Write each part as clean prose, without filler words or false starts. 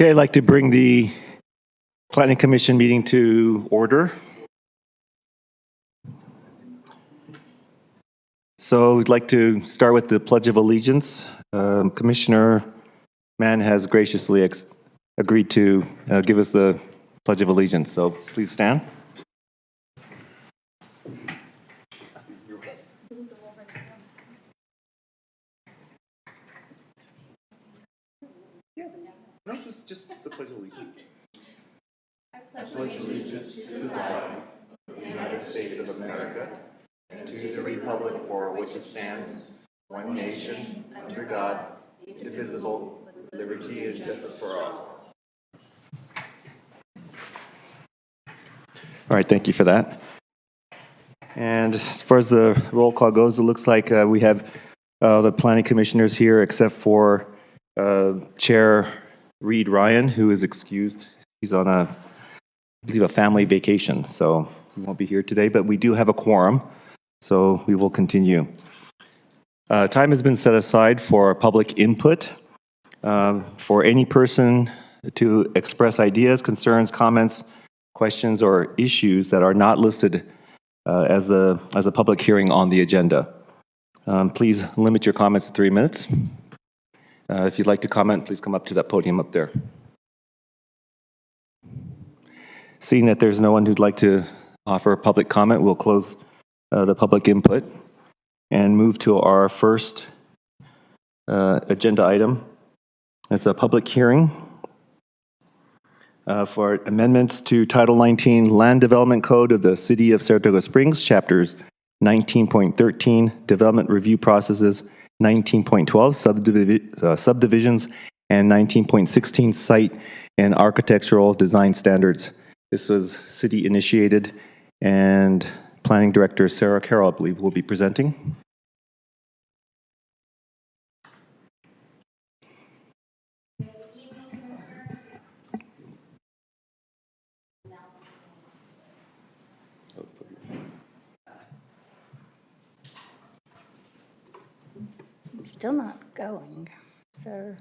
Okay, I'd like to bring the Planning Commission meeting to order. So we'd like to start with the Pledge of Allegiance. Commissioner Mann has graciously agreed to give us the Pledge of Allegiance. So please stand. No, just the Pledge of Allegiance. I pledge allegiance to the flag of the United States of America and to the republic for which it stands, one nation, under God, indivisible, with liberty and justice for all. All right, thank you for that. And as far as the roll call goes, it looks like we have the planning commissioners here except for Chair Reed Ryan, who is excused. He's on I believe a family vacation, so he won't be here today, but we do have a quorum, so we will continue. Time has been set aside for public input for any person to express ideas, concerns, comments, questions, or issues that are not listed as a public hearing on the agenda. Please limit your comments to 3 minutes. If you'd like to comment, please come up to that podium up there. Seeing that there's no one who'd like to offer public comment, we'll close the public input and move to our first agenda item. It's a public hearing for amendments to Title 19 Land Development Code of the City of Saratoga Springs, Chapters 19.13, Development Review Processes, 19.12, Subdivisions, and 19.16, Site and Architectural Design Standards. This was city-initiated, and Planning Director Sarah Carroll, I believe, will be presenting. It's still not going, so.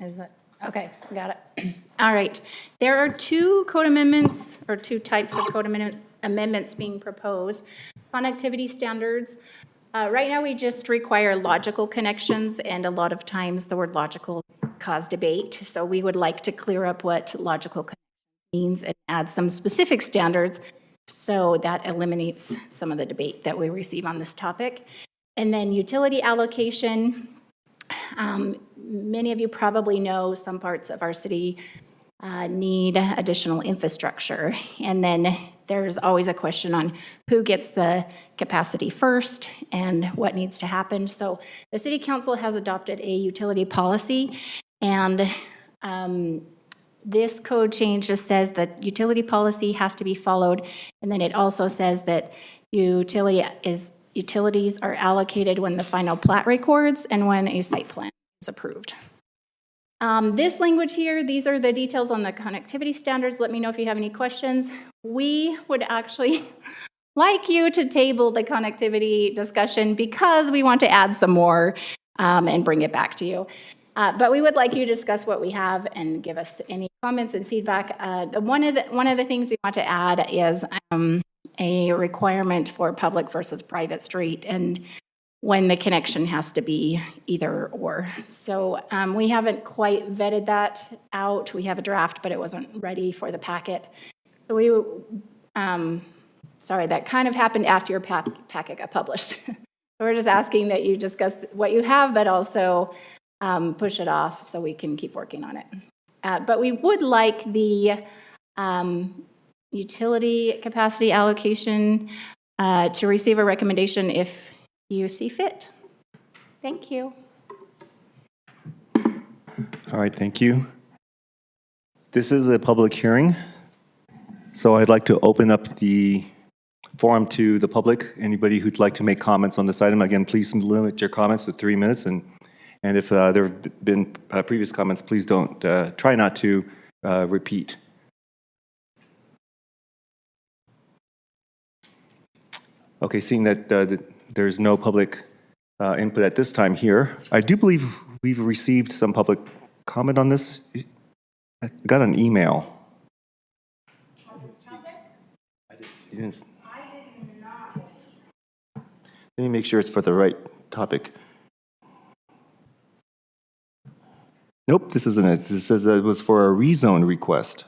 Is that, okay, got it. All right. There are two code amendments, or two types of code amendments being proposed. Connectivity standards. Right now, we just require logical connections, and a lot of times the word logical cause debate. So we would like to clear up what logical connection means and add some specific standards, so that eliminates some of the debate that we receive on this topic. And then utility allocation. Many of you probably know some parts of our city need additional infrastructure. And then there's always a question on who gets the capacity first and what needs to happen. So the City Council has adopted a utility policy, and this code change just says that utility policy has to be followed, and then it also says that utilities are allocated when the final plat records and when a site plan is approved. This language here, these are the details on the connectivity standards. Let me know if you have any questions. We would actually like you to table the connectivity discussion because we want to add some more and bring it back to you. But we would like you to discuss what we have and give us any comments and feedback. One of the things we want to add is a requirement for public versus private street, and when the connection has to be either or. So we haven't quite vetted that out. We have a draft, but it wasn't ready for the packet. So sorry, that kind of happened after your packet got published. So we're just asking that you discuss what you have, but also push it off so we can keep working on it. But we would like the utility capacity allocation to receive a recommendation if you see fit. Thank you. All right, thank you. This is a public hearing, so I'd like to open up the forum to the public. Anybody who'd like to make comments on this item, again, please limit your comments to 3 minutes, and if there have been previous comments, please don't, try not to repeat. Okay, seeing that there's no public input at this time here. I do believe we've received some public comment on this. I got an email. On this topic? I did not. Let me make sure it's for the right topic. Nope, this isn't it. This says that it was for a rezone request.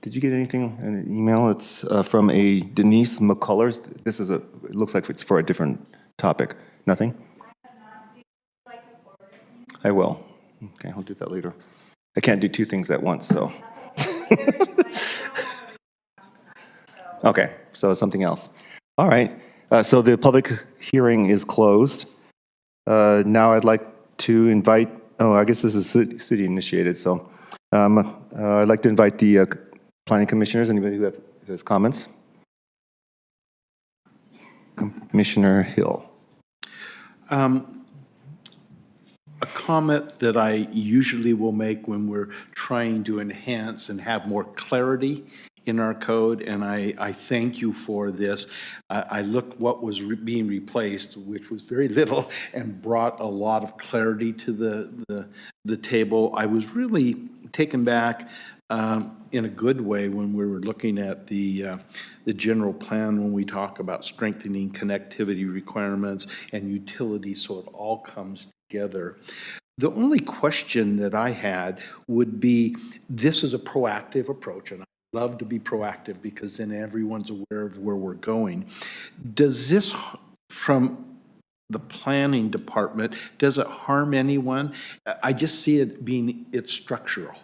Did you get anything in an email? It's from a Denise McCullers. This is it looks like it's for a different topic. Nothing? I will. Okay, I'll do that later. I can't do two things at once, so. Okay, so it's something else. All right, so the public hearing is closed. Now I'd like to invite, I guess this is city initiated, so I'd like to invite the planning commissioners. Anybody who has comments? Commissioner Hill. A comment that I usually will make when we're trying to enhance and have more clarity in our code, and I thank you for this. I looked what was being replaced, which was very little, and brought a lot of clarity to the table. I was really taken back in a good way when we were looking at the general plan, when we talk about strengthening connectivity requirements and utilities, so it all comes together. The only question that I had would be, this is a proactive approach, and I love to be proactive because then everyone's aware of where we're going. Does this, from the planning department, does it harm anyone? I just see it being, it's structural.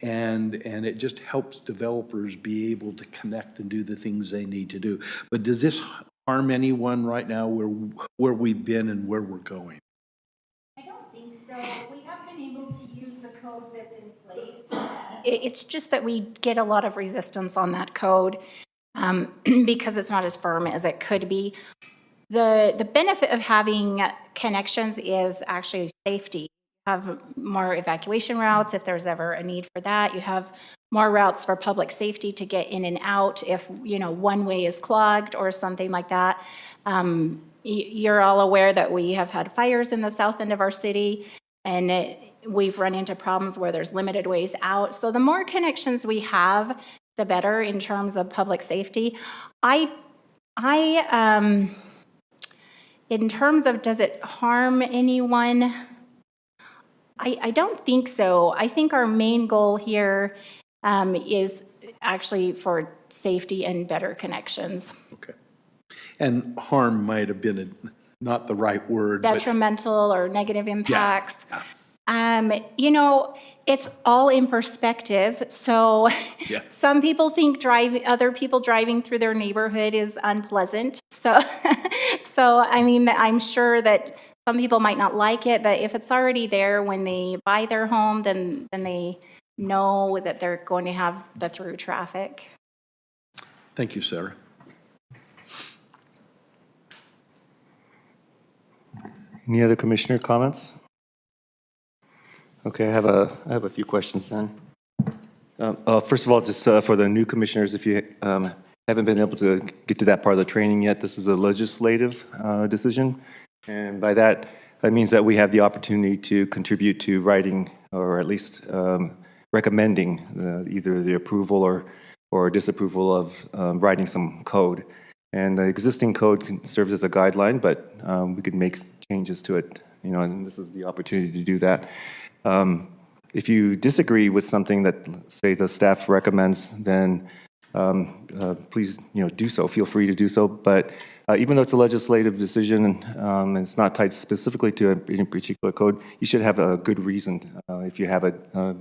And it just helps developers be able to connect and do the things they need to do. But does this harm anyone right now where we've been and where we're going? I don't think so. We have been able to use the code that's in place. It's just that we get a lot of resistance on that code because it's not as firm as it could be. The benefit of having connections is actually safety. You have more evacuation routes if there's ever a need for that. You have more routes for public safety to get in and out if, one way is clogged or something like that. You're all aware that we have had fires in the south end of our city, and we've run into problems where there's limited ways out. So the more connections we have, the better in terms of public safety. In terms of does it harm anyone, I don't think so. I think our main goal here is actually for safety and better connections. Okay. And harm might have been not the right word. Detrimental or negative impacts. Yeah. It's all in perspective. So Yeah. Some people think other people driving through their neighborhood is unpleasant. So I'm sure that some people might not like it, but if it's already there when they buy their home, then they know that they're going to have the through traffic. Thank you, Sarah. Any other commissioner comments? Okay, I have a few questions then. First of all, just for the new commissioners, if you haven't been able to get to that part of the training yet, this is a legislative decision. And by that, that means that we have the opportunity to contribute to writing, or at least recommending either the approval or disapproval of writing some code. And the existing code serves as a guideline, but we could make changes to it, and this is the opportunity to do that. If you disagree with something that, say, the staff recommends, then please, do so. Feel free to do so. But even though it's a legislative decision and it's not tied specifically to any particular code, you should have a good reason if you have a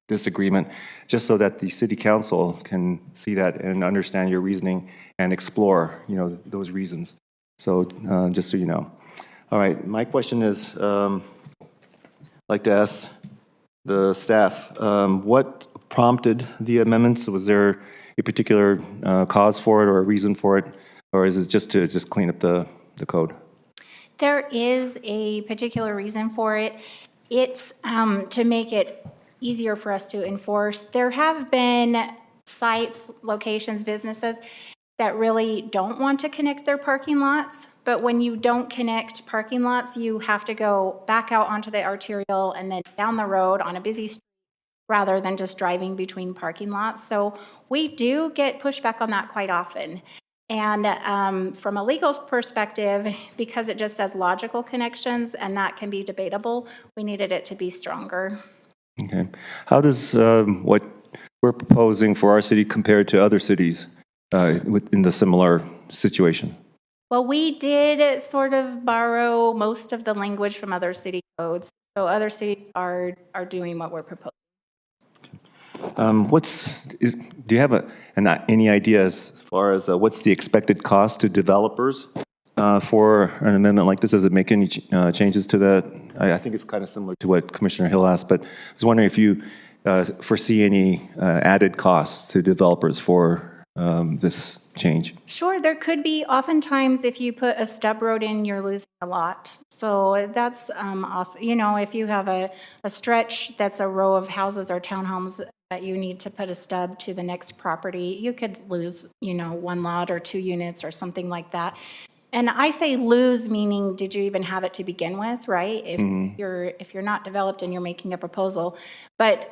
disagreement, just so that the city council can see that and understand your reasoning and explore, those reasons. So just so you know. All right, my question is, I'd like to ask the staff, what prompted the amendments? Was there a particular cause for it or a reason for it? Or is it just to clean up the code? There is a particular reason for it. It's to make it easier for us to enforce. There have been sites, locations, businesses that really don't want to connect their parking lots. But when you don't connect parking lots, you have to go back out onto the arterial and then down the road on a busy street rather than just driving between parking lots. So we do get pushback on that quite often. And from a legal perspective, because it just says logical connections and that can be debatable, we needed it to be stronger. Okay. How does what we're proposing for our city compare to other cities in the similar situation? Well, we did sort of borrow most of the language from other city codes. So other cities are doing what we're proposing. Do you have any idea as far as what's the expected cost to developers for an amendment like this? Does it make any changes to that? I think it's kind of similar to what Commissioner Hill asked, but I was wondering if you foresee any added costs to developers for this change. Sure, there could be. Oftentimes, if you put a stub road in, you're losing a lot. So that's off. You know, if you have a stretch that's a row of houses or townhomes that you need to put a stub to the next property, you could lose, you know, one lot or 2 units or something like that. And I say lose, meaning did you even have it to begin with, right? If you're not developed and you're making a proposal, but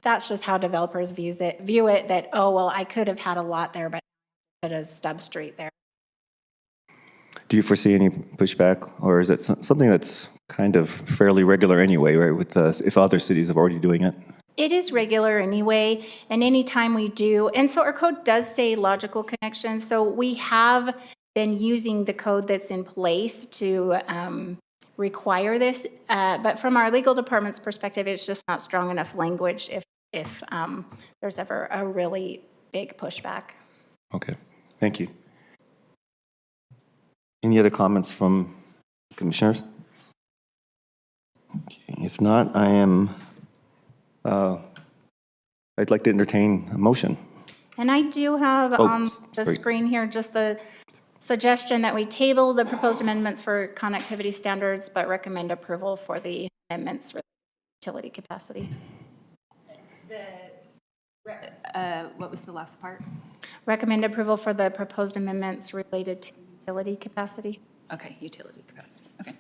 that's just how developers view it. That, oh well, I could have had a lot there, but I put a stub street there. Do you foresee any pushback, or is it something that's kind of fairly regular anyway, right? With if other cities are already doing it. It is regular anyway, and anytime we do, and so our code does say logical connections. So we have been using the code that's in place to require this, but from our legal department's perspective, it's just not strong enough language if there's ever a really big pushback. Okay, thank you. Any other comments from commissioners? Okay, if not, I'd like to entertain a motion. And I do have on the sorry. screen here just the suggestion that we table the proposed amendments for connectivity standards, but recommend approval for the amendments for utility capacity. What was the last part? Recommend approval for the proposed amendments related to utility capacity. Okay, utility capacity. Okay.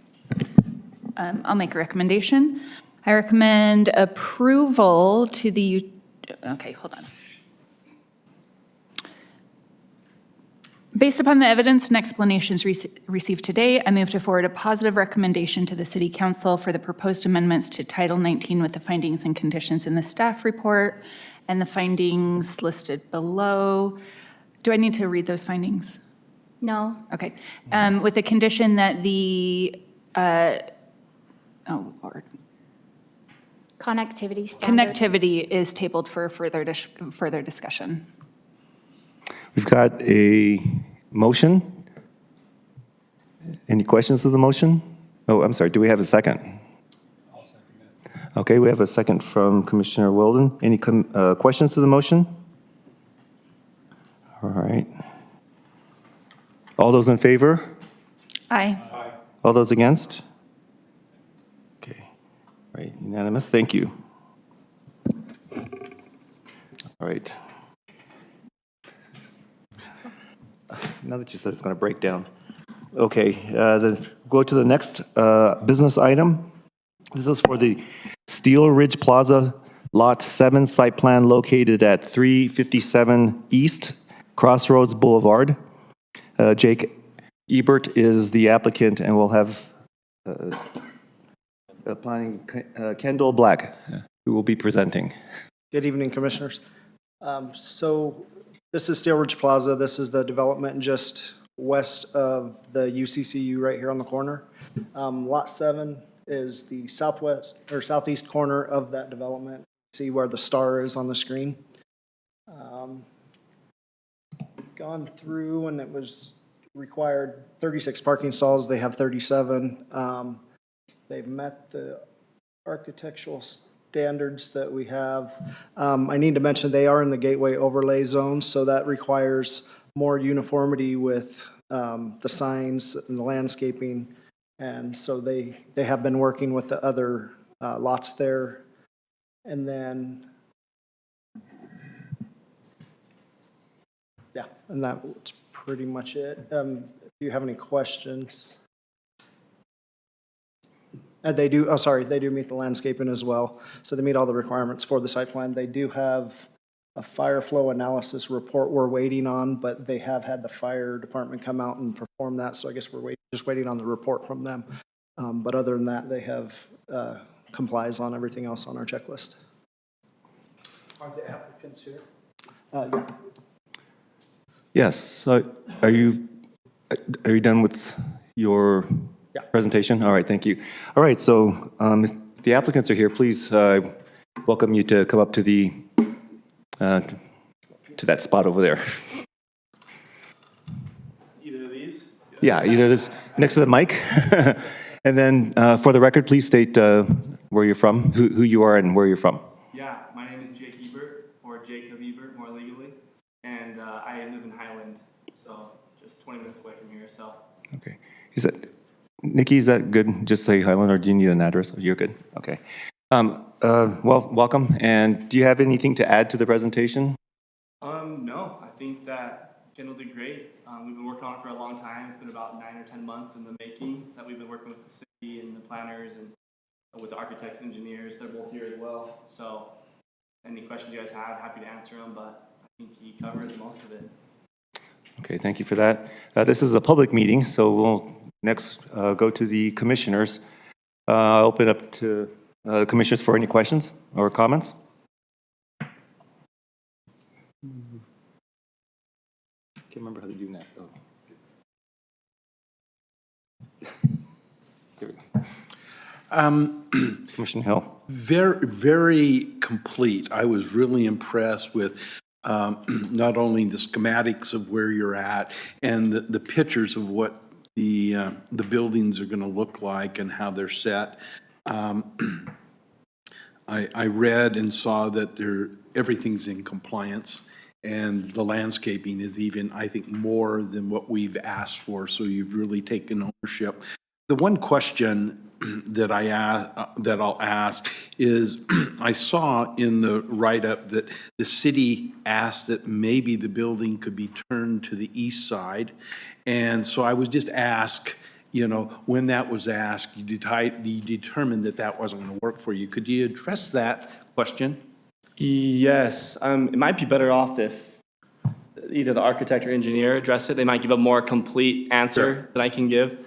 I'll make a recommendation. I recommend approval to the, okay, hold on. Based upon the evidence and explanations received today, I move to forward a positive recommendation to the City Council for the proposed amendments to Title 19 with the findings and conditions in the staff report and the findings listed below. Do I need to read those findings? No. Okay. With the condition that the, oh Lord, Connectivity standards. connectivity is tabled for further discussion. We've got a motion. Any questions of the motion? Oh, I'm sorry, do we have a second? I'll second it. Okay, we have a second from Commissioner Wilden. Any questions to the motion? All right. All those in favor? Aye. All those against? Okay, all right, unanimous, thank you. All right. Now that you said it's going to break down. Okay, go to the next business item. This is for the Steel Ridge Plaza Lot 7 site plan located at 357 East Crossroads Boulevard. Jake Ebert is the applicant, and we'll have Kendall Black, who will be presenting. Good evening, Commissioners. So this is Steel Ridge Plaza. This is the development just west of the UCCU right here on the corner. Lot 7 is the southwest or southeast corner of that development. See where the star is on the screen. Gone through and it was required 36 parking stalls. They have 37. They've met the architectural standards that we have. I need to mention they are in the gateway overlay zone, so that requires more uniformity with the signs and the landscaping. And so they have been working with the other lots there. And then, yeah, And that's pretty much it. If you have any questions. They do, oh, sorry, they do meet the landscaping as well. So they meet all the requirements for the site plan. They do have a fire flow analysis report we're waiting on, but they have had the fire department come out and perform that. So I guess we're just waiting on the report from them. But other than that, they have complies on everything else on our checklist. Are the applicants here? Yeah. Yes, so are you done with your Yeah. presentation? All right, thank you. All right, so if the applicants are here, please welcome you to come up to the, to that spot over there. Either of these? Yeah, either this, next to the mic. And then for the record, please state where you're from, who you are and where you're from. Yeah, my name is Jake Ebert, or Jacob Ebert more legally, and I live in Highland, so just 20 minutes away from here, so. Okay. Is that, Nikki, is that good? Just say Highland, or do you need an address? You're good? Okay. Well, welcome, and do you have anything to add to the presentation? No, I think that Kendall did great. We've been working on it for a long time. It's been about 9 or 10 months in the making that we've been working with the city and the planners and with the architects and engineers. They're both here as well, so any questions you guys have, happy to answer them, but I think he covered most of it. Okay, thank you for that. This is a public meeting, so we'll next go to the commissioners. I'll open up to commissioners for any questions or comments. Can't remember how to do that. Oh. There we go. Commissioner Hill. Very, very complete. I was really impressed with not only the schematics of where you're at and the pictures of what the buildings are going to look like and how they're set. I read and saw that everything's in compliance, and the landscaping is even, I think, more than what we've asked for, so you've really taken ownership. The one question that I'll ask is, I saw in the write-up that the city asked that maybe the building could be turned to the east side, and so I was just asked, when that was asked, you determined that that wasn't going to work for you. Could you address that question? Yes, it might be better off if either the architect or engineer address it. They might give a more complete answer than I can give.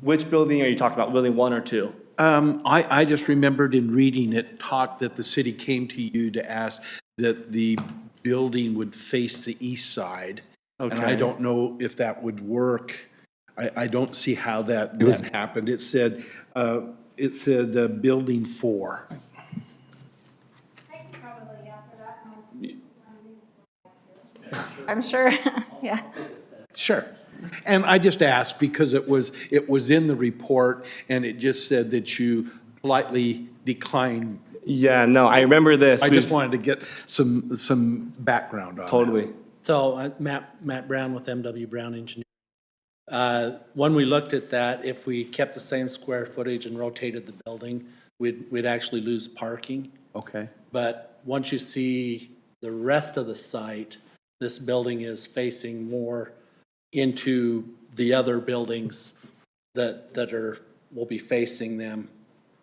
Which building are you talking about, building 1 or 2? I just remembered in reading it, talk that the city came to you to ask that the building would face the east side. And I Okay. don't know if that would work. I don't see how that happened. It said building 4. I'm sure, yeah. Sure. And I just asked because it was in the report, and it just said that you politely declined. Yeah, no, I remember this. I just wanted to get some background on that. Totally. So Matt Brown with MW Brown Engineering. When we looked at that, if we kept the same square footage and rotated the building, we'd actually lose parking. Okay. But once you see the rest of the site, this building is facing more into the other buildings that will be facing them.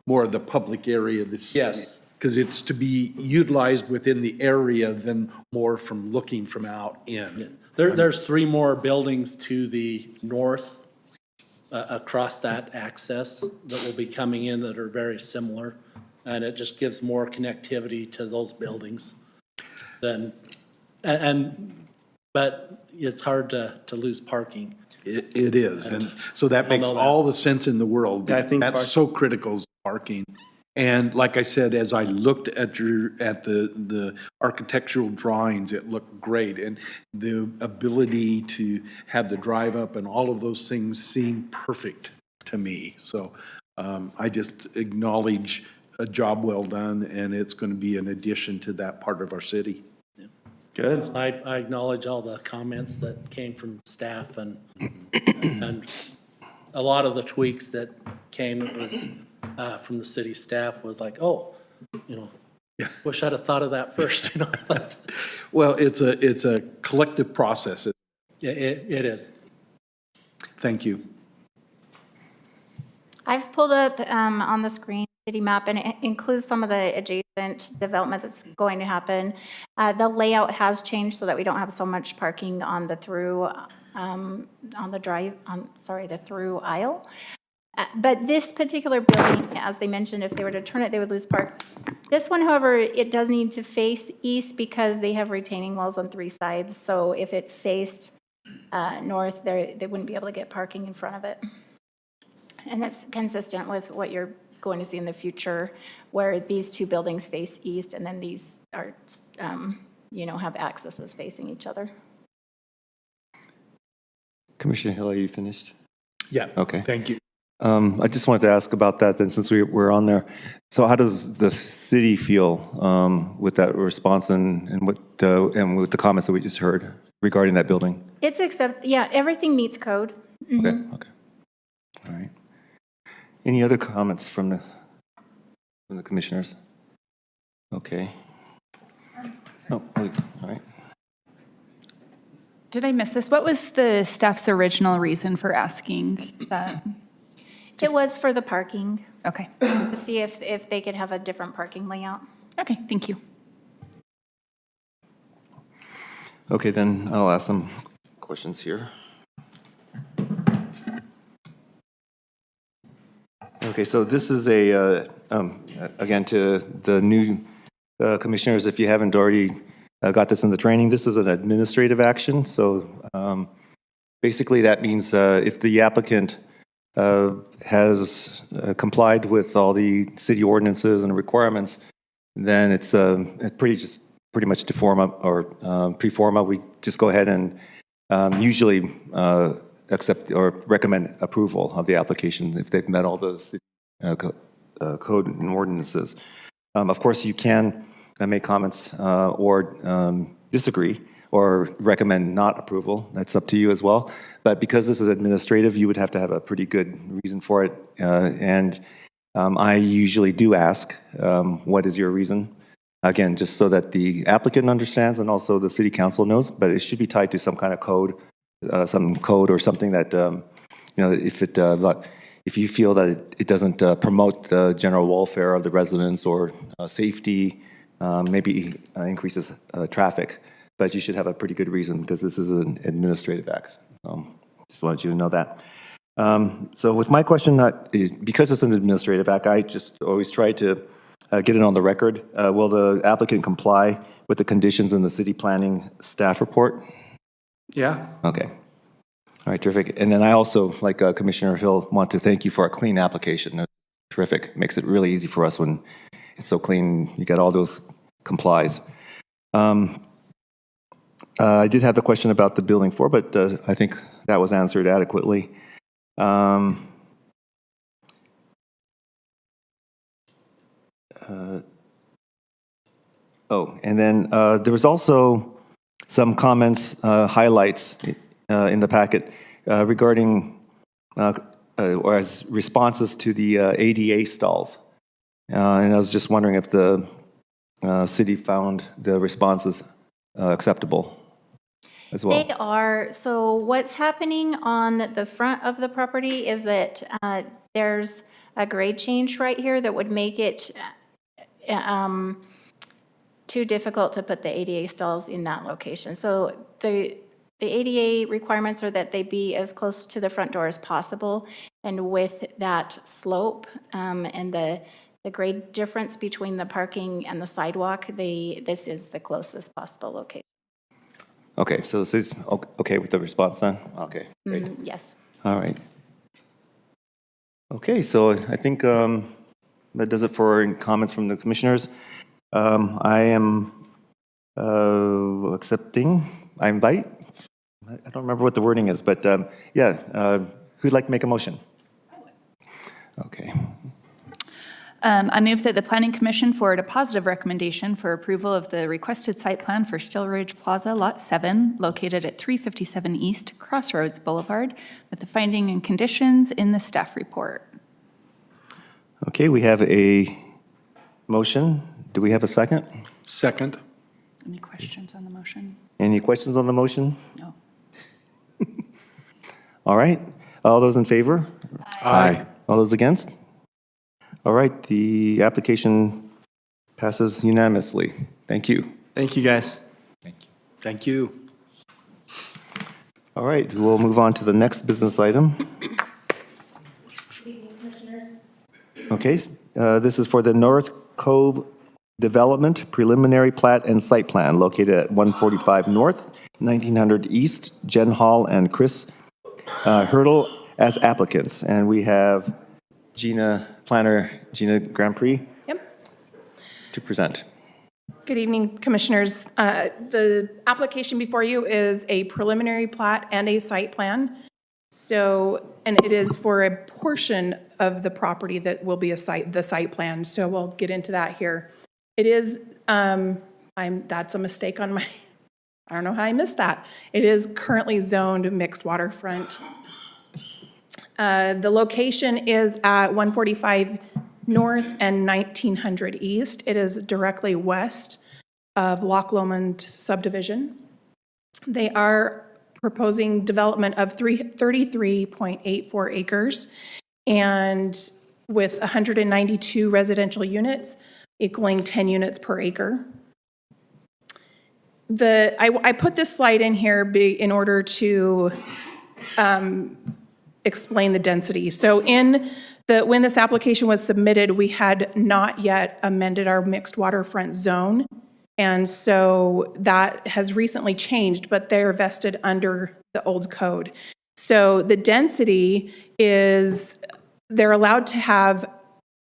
More of the public area of the city. Yes. Because it's to be utilized within the area than more from looking from out in. There's 3 more buildings to the north across that access that will be coming in that are very similar. And it just gives more connectivity to those buildings than, but it's hard to lose parking. It is, and so that makes know that. all the sense in the world. Yeah, I think That's so critical, is parking. And like I said, as I looked at the architectural drawings, it looked great. And the ability to have the drive up and all of those things seem perfect to me. So I just acknowledge a job well done, and it's going to be an addition to that part of our city. Good. I acknowledge all the comments that came from staff and a lot of the tweaks that came, it was from the city staff was like, oh, Wish I'd have thought of that first, but Well, it's a collective process. yeah, it is. Thank you. I've pulled up on the screen city map, and it includes some of the adjacent development that's going to happen. The layout has changed so that we don't have so much parking on the through, the through aisle. But this particular building, as they mentioned, if they were to turn it, they would lose park. This one, however, it does need to face east because they have retaining walls on 3 sides. So if it faced north, they wouldn't be able to get parking in front of it. And it's consistent with what you're going to see in the future, where these 2 buildings face east, and then these are, have accesses facing each other. Commissioner Hill, are you finished? Yeah. Okay. Thank you. I just wanted to ask about that then, since we're on there. So how does the city feel with that response and with the comments that we just heard regarding that building? It's everything meets code. Okay, okay. All right. Any other comments from the commissioners? Okay. Oh, all right. Did I miss this? What was the staff's original reason for asking that? It was for the parking, Okay, to see if they could have a different parking layout. okay, thank you. Okay, then I'll ask some questions here. Okay, so this is again, to the new commissioners, if you haven't already got this in the training, this is an administrative action. So basically that means if the applicant has complied with all the city ordinances and requirements, then it's pretty much de forma or pre forma. We just go ahead and usually accept or recommend approval of the application if they've met all the code and ordinances. Of course, you can make comments or disagree or recommend not approval. That's up to you as well. But because this is administrative, you would have to have a pretty good reason for it. And I usually do ask, what is your reason? Again, just so that the applicant understands and also the city council knows, but it should be tied to some kind of code, or something that, if you feel that it doesn't promote the general welfare of the residents or safety, maybe increases traffic, but you should have a pretty good reason because this is an administrative act. Just wanted you to know that. So with my question, because it's an administrative act, I just always try to get it on the record. Will the applicant comply with the conditions in the city planning staff report? Yeah. Okay. All right, terrific. And then I also, like Commissioner Hill, want to thank you for a clean application. Terrific. Makes it really easy for us when it's so clean. You get all those complies. I did have the question about the building 4, but I think that was answered adequately. And then there was also some comments, highlights in the packet regarding or as responses to the ADA stalls. And I was just wondering if the city found the responses acceptable as well. They are. So what's happening on the front of the property is that there's a grade change right here that would make it too difficult to put the ADA stalls in that location. So the ADA requirements are that they be as close to the front door as possible, and with that slope and the grade difference between the parking and the sidewalk, this is the closest possible location. Okay, so this is okay with the response then? Okay, great. Yes. All right. Okay, so I think that does it for comments from the commissioners. I am I invite, I don't remember what the wording is, but who'd like to make a motion? Okay. I move that the Planning Commission forward a positive recommendation for approval of the requested site plan for Still Ridge Plaza Lot 7, located at 357 East Crossroads Boulevard, with the finding and conditions in the staff report. Okay, we have a motion. Do we have a second? Second. Any questions on the motion? Any questions on the motion? No. All right. All those in favor? Aye. All those against? All right, the application passes unanimously. Thank you. Thank you, guys. Thank you. All right, we'll move on to the next business item. Okay, this is for the North Cove Development Preliminary Plat and Site Plan located at 145 North, 1900 East, Jen Hall and Chris Hurdle as applicants. And we have planner Gina Grand Prix Yep. to present. Good evening, Commissioners. The application before you is a preliminary plat and a site plan. So, and it is for a portion of the property that will be the site plan. So we'll get into that here. It is, that's a mistake on my, I don't know how I missed that. It is currently zoned mixed waterfront. The location is at 145 North and 1900 East. It is directly west of Loch Lomond subdivision. They are proposing development of 33.84 acres and with 192 residential units equaling 10 units per acre. I put this slide in here in order to explain the density. So when this application was submitted, we had not yet amended our mixed waterfront zone. And so that has recently changed, but they're vested under the old code. So the density is, they're allowed to have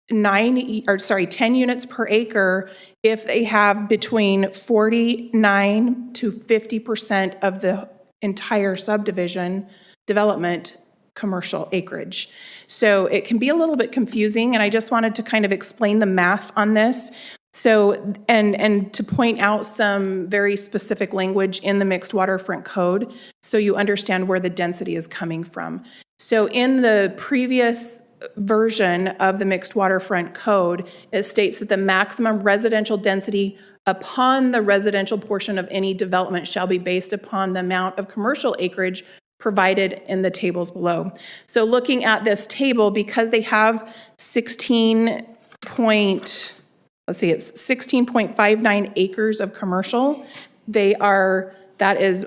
10 units per acre if they have between 49 to 50% of the entire subdivision development commercial acreage. So it can be a little bit confusing, and I just wanted to kind of explain the math on this. So, and to point out some very specific language in the mixed waterfront code so you understand where the density is coming from. So in the previous version of the mixed waterfront code, it states that the maximum residential density upon the residential portion of any development shall be based upon the amount of commercial acreage provided in the tables below. So looking at this table, because they have 16.59 acres of commercial, that is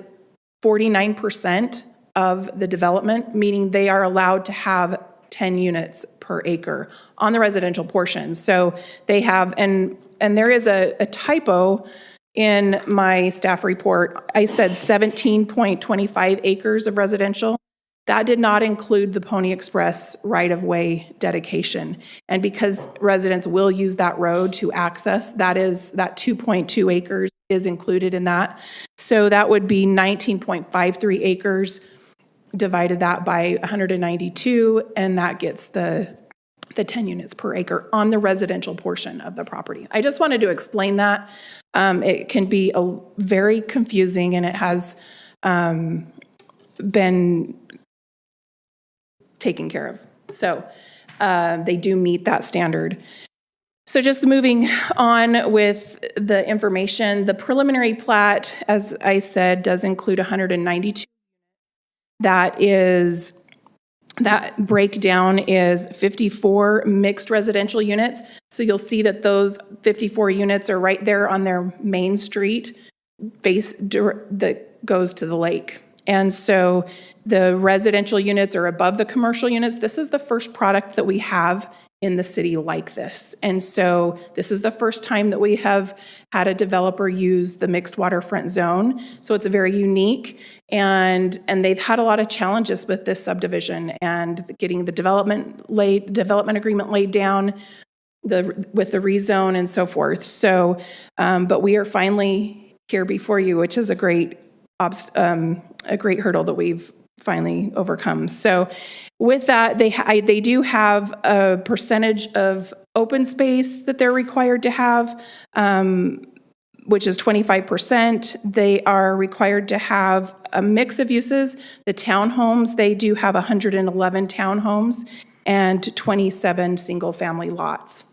49% of the development, meaning they are allowed to have 10 units per acre on the residential portion. So they have, and there is a typo in my staff report. I said 17.25 acres of residential. That did not include the Pony Express right-of-way dedication. And because residents will use that road to access, that 2.2 acres is included in that. So that would be 19.53 acres, divided that by 192, and that gets the 10 units per acre on the residential portion of the property. I just wanted to explain that. It can be very confusing, and it has been taken care of. So they do meet that standard. So just moving on with the information, the preliminary plat, as I said, does include 192. That breakdown is 54 mixed residential units. So you'll see that those 54 units are right there on their main street that goes to the lake. And so the residential units are above the commercial units. This is the first product that we have in the city like this. And so this is the first time that we have had a developer use the mixed waterfront zone. So it's very unique, and they've had a lot of challenges with this subdivision and getting the development agreement laid down, with the rezone and so forth. So, but we are finally here before you, which is a great hurdle that we've finally overcome. So with that, they do have a percentage of open space that they're required to have, which is 25%. They are required to have a mix of uses. The townhomes, they do have 111 townhomes and 27 single-family lots.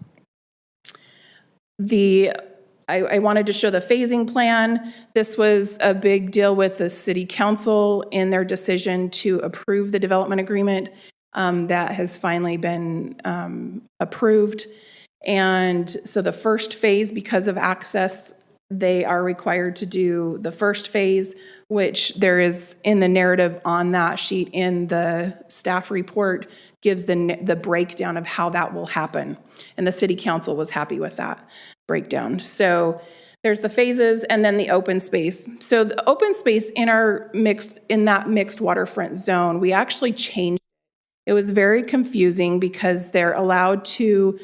I wanted to show the phasing plan. This was a big deal with the city council in their decision to approve the development agreement that has finally been approved. And so the first phase, because of access, they are required to do the first phase, which there is in the narrative on that sheet in the staff report, gives the breakdown of how that will happen. And the city council was happy with that breakdown. So there's the phases and then the open space. So the open space in that mixed waterfront zone, we actually changed. It was very confusing because they're allowed to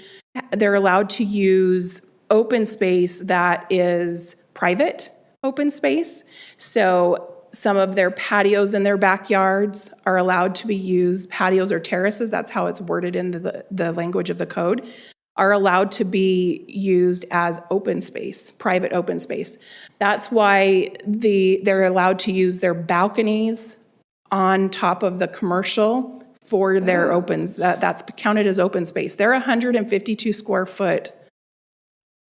use open space that is private open space. So some of their patios in their backyards are allowed to be used, patios or terraces, that's how it's worded in the language of the code, are allowed to be used as open space, private open space. That's why they're allowed to use their balconies on top of the commercial for their opens. That's counted as open space. They're 152 square foot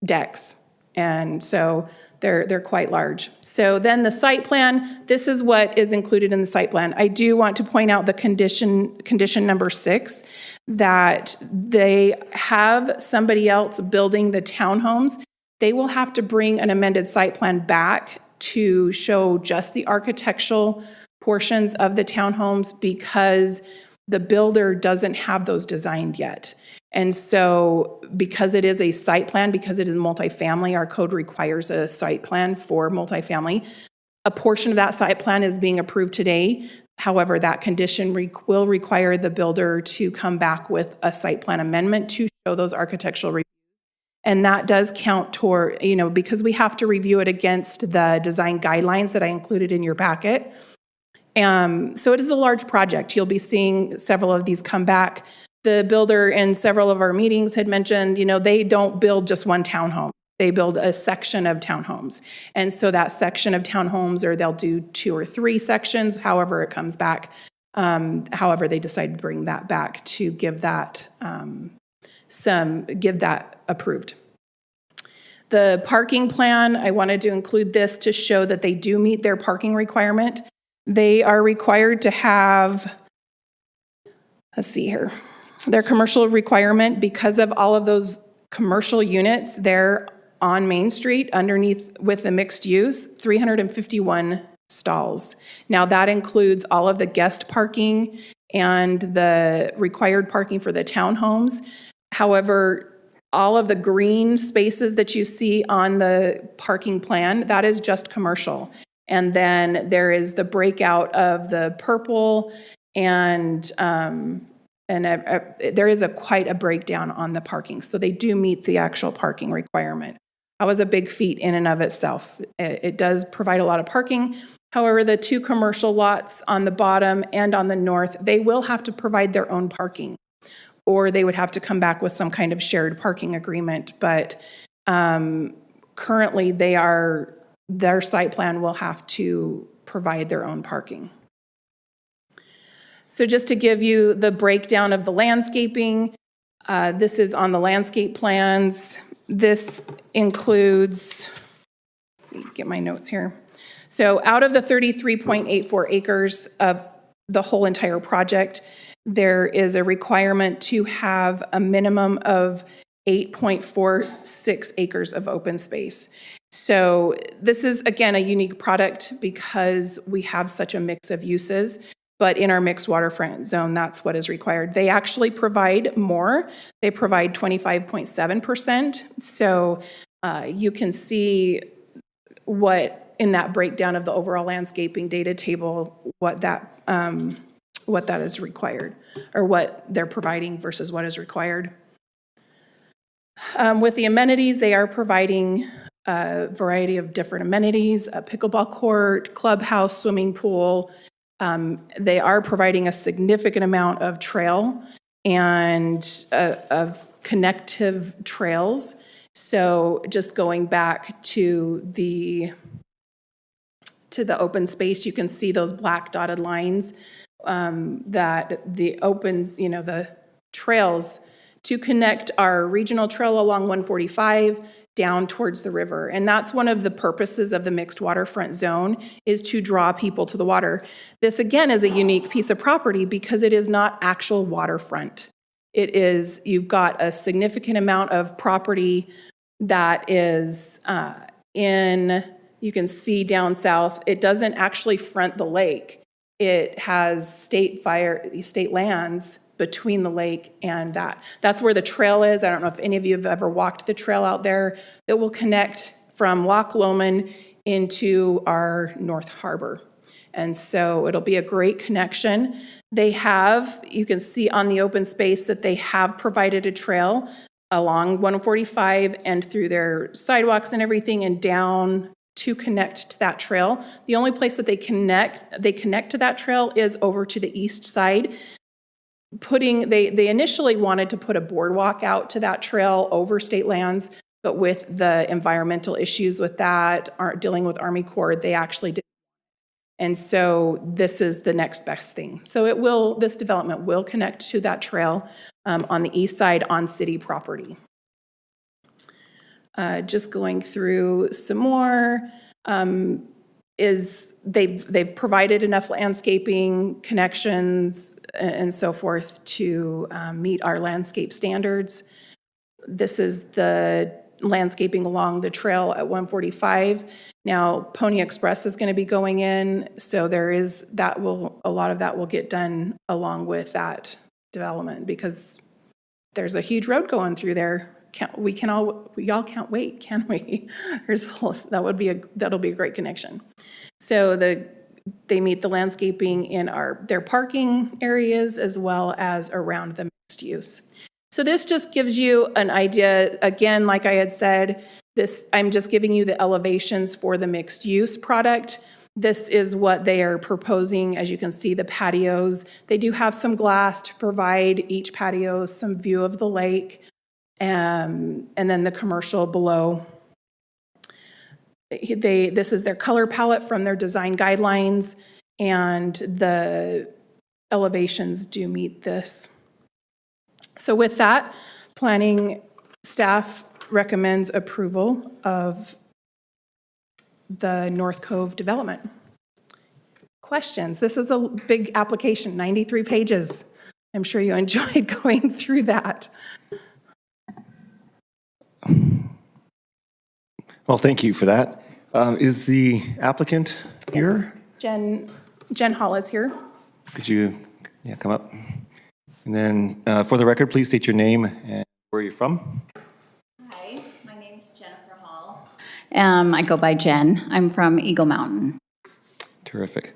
decks. And so they're quite large. So then the site plan, this is what is included in the site plan. I do want to point out the condition number 6, that they have somebody else building the townhomes. They will have to bring an amended site plan back to show just the architectural portions of the townhomes because the builder doesn't have those designed yet. And so because it is a site plan, because it is multifamily, our code requires a site plan for multifamily. A portion of that site plan is being approved today. However, that condition will require the builder to come back with a site plan amendment to show those architectural reviews. And that does count toward, because we have to review it against the design guidelines that I included in your packet. So it is a large project. You'll be seeing several of these come back. The builder in several of our meetings had mentioned, they don't build just one townhome. They build a section of townhomes. And so that section of townhomes, or they'll do 2 or 3 sections, however it comes back, however they decide to bring that back to give that approved. The parking plan, I wanted to include this to show that they do meet their parking requirement. They are required to have, let's see here, their commercial requirement, because of all of those commercial units, they're on Main Street underneath with the mixed use, 351 stalls. Now that includes all of the guest parking and the required parking for the townhomes. However, all of the green spaces that you see on the parking plan, that is just commercial. And then there is the breakout of the purple and there is quite a breakdown on the parking. So they do meet the actual parking requirement. That was a big feat in and of itself. It does provide a lot of parking. However, the 2 commercial lots on the bottom and on the north, they will have to provide their own parking, or they would have to come back with some kind of shared parking agreement. But currently, their site plan will have to provide their own parking. So just to give you the breakdown of the landscaping, this is on the landscape plans. This includes, let's see, get my notes here. So out of the 33.84 acres of the whole entire project, there is a requirement to have a minimum of 8.46 acres of open space. So this is, again, a unique product because we have such a mix of uses. But in our mixed waterfront zone, that's what is required. They actually provide more. They provide 25.7%. So you can see what in that breakdown of the overall landscaping data table, what that is required, or what they're providing versus what is required. With the amenities, they are providing a variety of different amenities: a pickleball court, clubhouse, swimming pool. They are providing a significant amount of trail and of connective trails. So just going back to the open space, you can see those black dotted lines that the open, the trails to connect our regional trail along 145 down towards the river. And that's one of the purposes of the mixed waterfront zone, is to draw people to the water. This, again, is a unique piece of property because it is not actual waterfront. It is, you've got a significant amount of property that is you can see down south, it doesn't actually front the lake. It has state lands between the lake and that. That's where the trail is. I don't know if any of you have ever walked the trail out there that will connect from Loch Lomond into our North Harbor. And so it'll be a great connection. They have, you can see on the open space that they have provided a trail along 145 and through their sidewalks and everything and down to connect to that trail. The only place that they connect to that trail is over to the east side. They initially wanted to put a boardwalk out to that trail over state lands, but with the environmental issues with that, dealing with Army Corps, they actually did. And so this is the next best thing. So this development will connect to that trail on the east side on city property. Just going through some more, they've provided enough landscaping connections and so forth to meet our landscape standards. This is the landscaping along the trail at 145. Now, Pony Express is going to be going in, so a lot of that will get done along with that development because there's a huge road going through there. We all can't wait, can we? That'll be a great connection. So they meet the landscaping in their parking areas as well as around the mixed use. So this just gives you an idea. Again, like I had said, I'm just giving you the elevations for the mixed use product. This is what they are proposing. As you can see, the patios, they do have some glass to provide each patio some view of the lake. And then the commercial below. This is their color palette from their design guidelines, and the elevations do meet this. So with that, planning staff recommends approval of the North Cove development. Questions? This is a big application, 93 pages. I'm sure you enjoyed going through that. Well, thank you for that. Is the applicant here? Jen Hall is here. Could you come up? And then for the record, please state your name and where you're from. Hi, my name's Jennifer Hall. I go by Jen. I'm from Eagle Mountain. Terrific.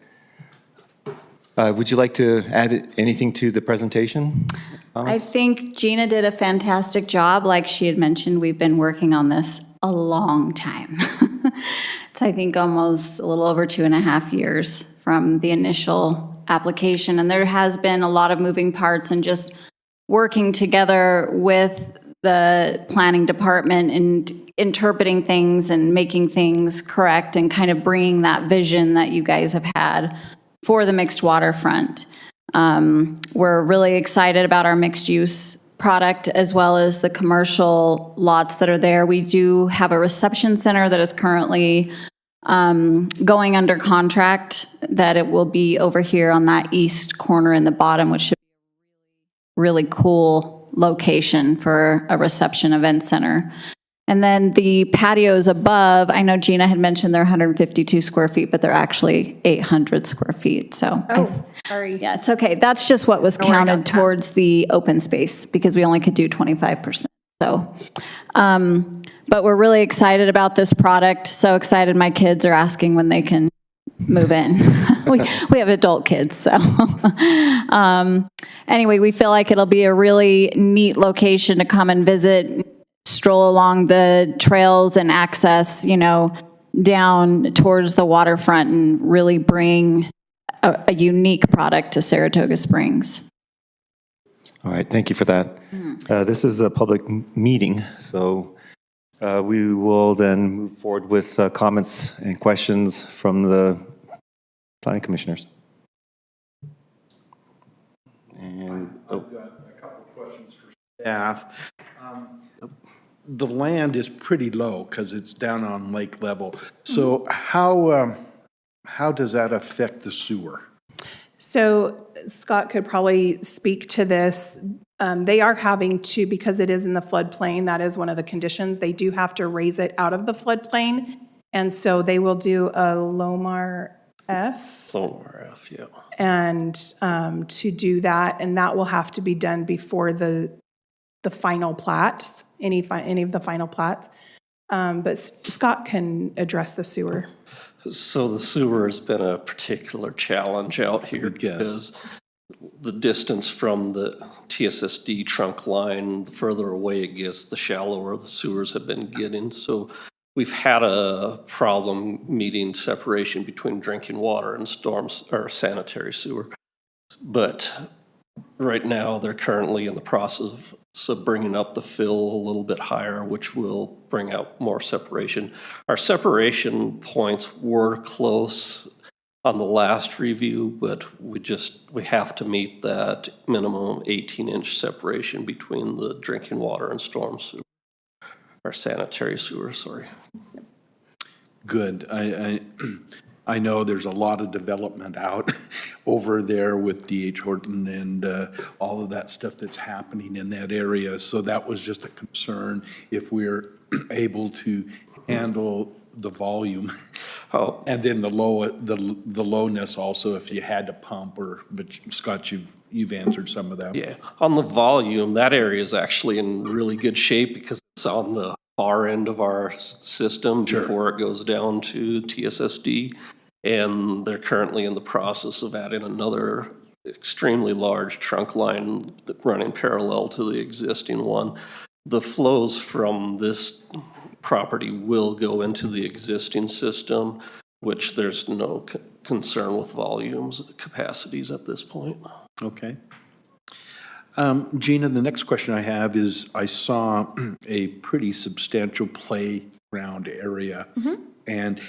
Would you like to add anything to the presentation? I think Gina did a fantastic job. Like she had mentioned, we've been working on this a long time. It's, I think, almost a little over 2.5 years from the initial application. And there has been a lot of moving parts and just working together with the planning department and interpreting things and making things correct and kind of bringing that vision that you guys have had for the mixed waterfront. We're really excited about our mixed use product as well as the commercial lots that are there. We do have a reception center that is currently going under contract, that it will be over here on that east corner in the bottom, which should be a really cool location for a reception event center. And then the patios above, I know Gina had mentioned they're 152 square feet, but they're actually 800 square feet. So, Sorry. yeah, it's okay. That's just what was counted towards the open space because we only could do 25%. So, but we're really excited about this product. So excited my kids are asking when they can move in. we have adult kids, so. Anyway, we feel like it'll be a really neat location to come and visit, stroll along the trails and access, down towards the waterfront and really bring a unique product to Saratoga Springs. All right, thank you for that. This is a public meeting, so we will then move forward with comments and questions from the planning commissioners. And I've got a couple of questions for staff. The land is pretty low because it's down on lake level. So how does that affect the sewer? So Scott could probably speak to this. They are having to, because it is in the floodplain, that is one of the conditions, they do have to raise it out of the floodplain. And so they will do a Lomar F. Lomar F, yeah. And to do that, and that will have to be done before the final plats, any of the final plats. But Scott can address the sewer. So the sewer has been a particular challenge out here Good guess. because the distance from the TSSD trunk line, the further away it gets, the shallower the sewers have been getting. So we've had a problem meeting separation between drinking water and storms or sanitary sewer. But right now, they're currently in the process of bringing up the fill a little bit higher, which will bring out more separation. Our separation points were close on the last review, but we have to meet that minimum 18-inch separation between the drinking water and storm sewer, or sanitary sewer, sorry. Good. I know there's a lot of development out over there with D.H. Horton and all of that stuff that's happening in that area. So that was just a concern if we're able to handle the volume. Oh. And then the lowness also if you had to pump but Scott, you've answered some of that. Yeah, on the volume, that area is actually in really good shape because it's on the far end of our system before it goes down to TSSD. And they're currently in the process of adding another extremely large trunk line running parallel to the existing one. The flows from this property will go into the existing system, which there's no concern with volumes, capacities at this point. Okay. Gina, the next question I have is, I saw a pretty substantial playground area, and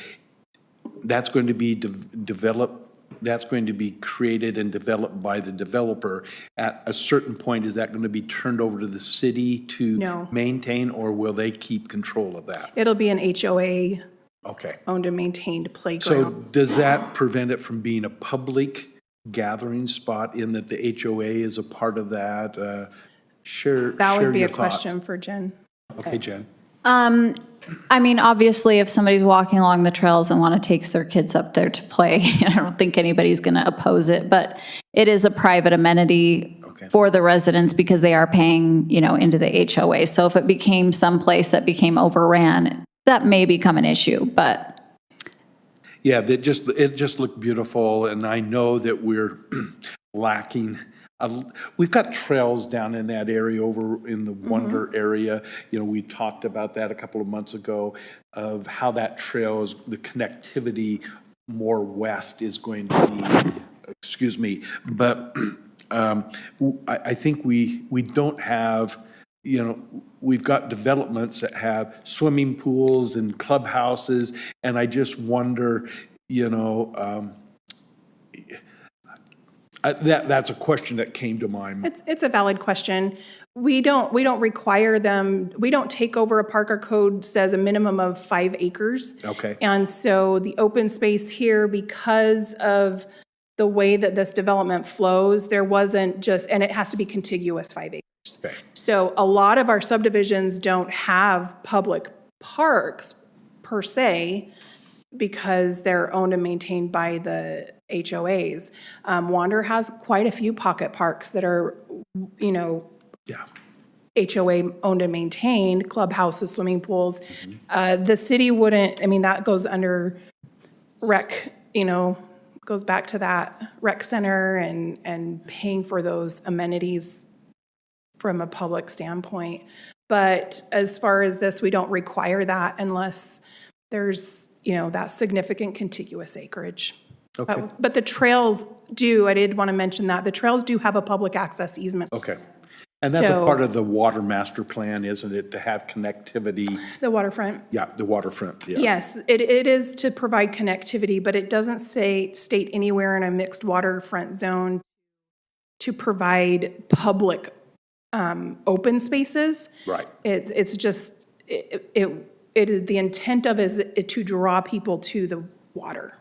that's going to be developed, that's going to be created and developed by the developer. At a certain point, is that going to be turned over to the city to No. maintain, or will they keep control of that? It'll be an HOA Okay. owned and maintained So playground. does that prevent it from being a public gathering spot in that the HOA is a part of that? Share That would be your a thoughts. question for Jen. Okay, Jen. I mean, obviously, if somebody's walking along the trails and want to take their kids up there to play, I don't think anybody's going to oppose it, but it is a private amenity Okay. for the residents because they are paying, into the HOA. So if it became someplace that became overran, that may become an issue, but Yeah, it just looked beautiful, and I know that we're lacking. We've got trails down in that area over in the Wonder area. We talked about that a couple of months ago of how that trail is, the connectivity more west is going to be, excuse me, but I think we don't have, we've got developments that have swimming pools and clubhouses, and I just wonder, that's a question that came to mind. It's a valid question. We don't require them, we don't take over a park. Our code says a minimum of 5 acres. Okay. And so the open space here, because of the way that this development flows, there wasn't just, and it has to be contiguous 5 acres. Okay. So a lot of our subdivisions don't have public parks per se because they're owned and maintained by the HOAs. Wander has quite a few pocket parks that are, Yeah. HOA owned and maintained, clubhouses, swimming pools. The city wouldn't, that goes under rec, goes back to that rec center and paying for those amenities from a public standpoint. But as far as this, we don't require that unless there's, that significant contiguous acreage. Okay. But the trails do, I did want to mention that, the trails do have a public access easement. Okay. And that's a So- part of the water master plan, isn't it, to have connectivity? The waterfront. Yeah, the waterfront, yeah. Yes, it is to provide connectivity, but it doesn't state anywhere in a mixed waterfront zone to provide public open spaces. Right. It's just, the intent of is to draw people to the water.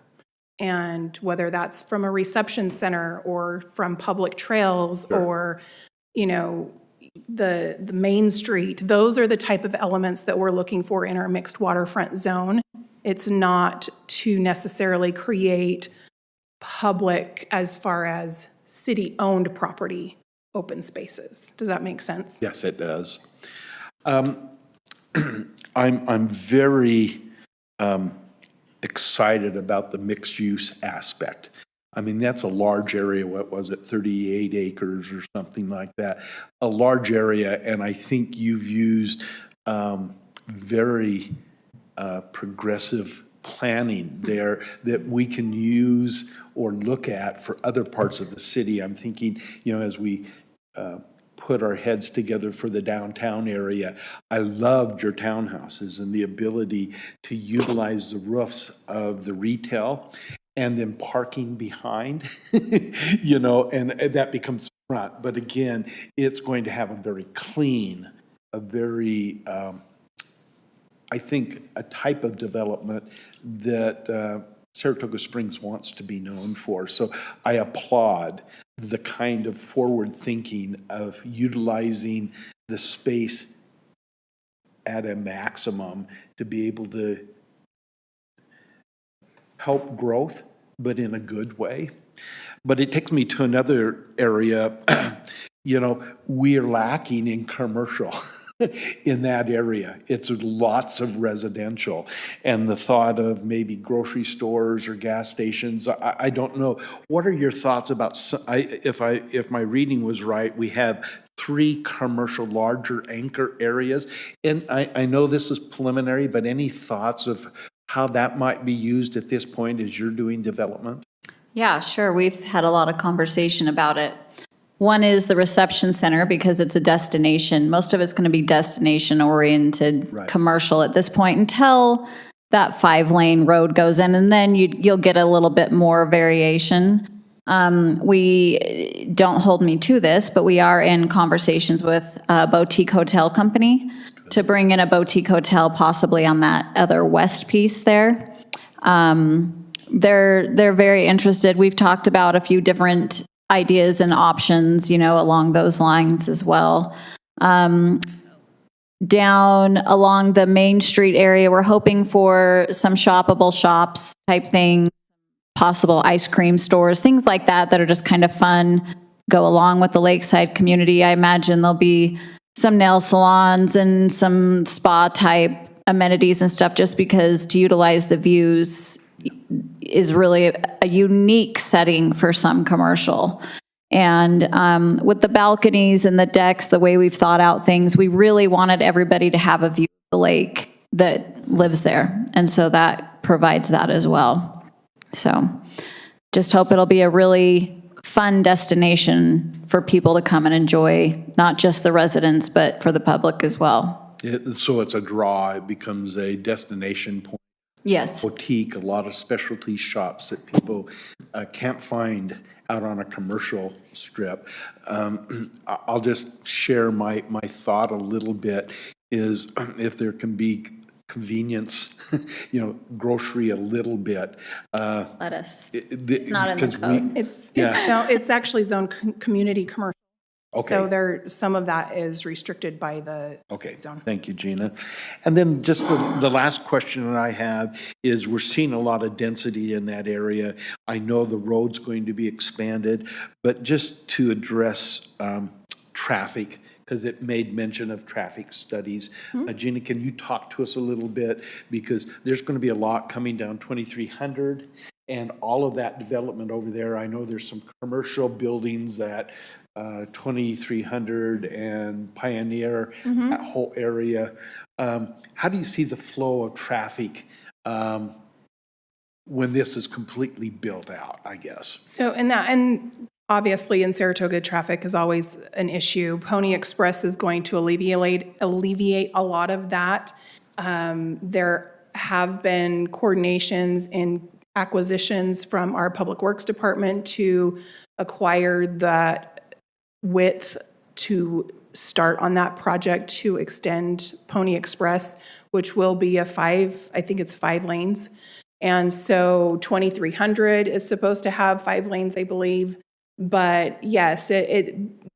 And whether that's from a reception center or from public trails or, the main street, those are the type of elements that we're looking for in our mixed waterfront zone. It's not to necessarily create public, as far as city-owned property, open spaces. Does that make sense? Yes, it does. I'm very excited about the mixed-use aspect. I mean, that's a large area, what was it, 38 acres or something like that? A large area, and I think you've used very progressive planning there that we can use or look at for other parts of the city. I'm thinking, as we put our heads together for the downtown area, I loved your townhouses and the ability to utilize the roofs of the retail and then parking behind, and that becomes front. But again, it's going to have a very clean, a very, I think, a type of development that Saratoga Springs wants to be known for. So I applaud the kind of forward thinking of utilizing the space at a maximum to be able to help growth, but in a good way. But it takes me to another area. We are lacking in commercial in that area. It's lots of residential. And the thought of maybe grocery stores or gas stations, I don't know. What are your thoughts about, if my reading was right, we have 3 commercial larger anchor areas. And I know this is preliminary, but any thoughts of how that might be used at this point as you're doing development? Yeah, sure. We've had a lot of conversation about it. One is the reception center because it's a destination. Most of it's going to be destination-oriented commercial at this point until that 5-lane road goes in, and then you'll get a little bit more variation. We don't hold me to this, but we are in conversations with a boutique hotel company to bring in a boutique hotel possibly on that other west piece there. They're very interested. We've talked about a few different ideas and options, along those lines as well. Down along the Main Street area, we're hoping for some shoppable shops type thing, possible ice cream stores, things like that that are just kind of fun, go along with the lakeside community. I imagine there'll be some nail salons and some spa type amenities and stuff, just because to utilize the views is really a unique setting for some commercial. And with the balconies and the decks, the way we've thought out things, we really wanted everybody to have a view of the lake that lives there. And so that provides that as well. So just hope it'll be a really fun destination for people to come and enjoy, not just the residents, but for the public as well. So it's a draw, it becomes a destination point. Yes. Boutique, a lot of specialty shops that people can't find out on a commercial strip. I'll just share my thought a little bit is if there can be convenience, grocery a little bit. Lettuce. It's not in the code. It's actually zoned community commercial. Okay. So some of that is restricted by the zone. Thank you, Gina. And then just the last question that I have is we're seeing a lot of density in that area. I know the road's going to be expanded, but just to address traffic, because it made mention of traffic studies. Gina, can you talk to us a little bit? Because there's going to be a lot coming down 2300 and all of that development over there. I know there's some commercial buildings at 2300 and Pioneer, that whole area. How do you see the flow of traffic when this is completely built out, I guess? So and obviously in Saratoga, traffic is always an issue. Pony Express is going to alleviate a lot of that. There have been coordinations in acquisitions from our Public Works Department to acquire that width to start on that project to extend Pony Express, which will be I think it's 5 lanes. And so 2300 is supposed to have 5 lanes, I believe. But yes,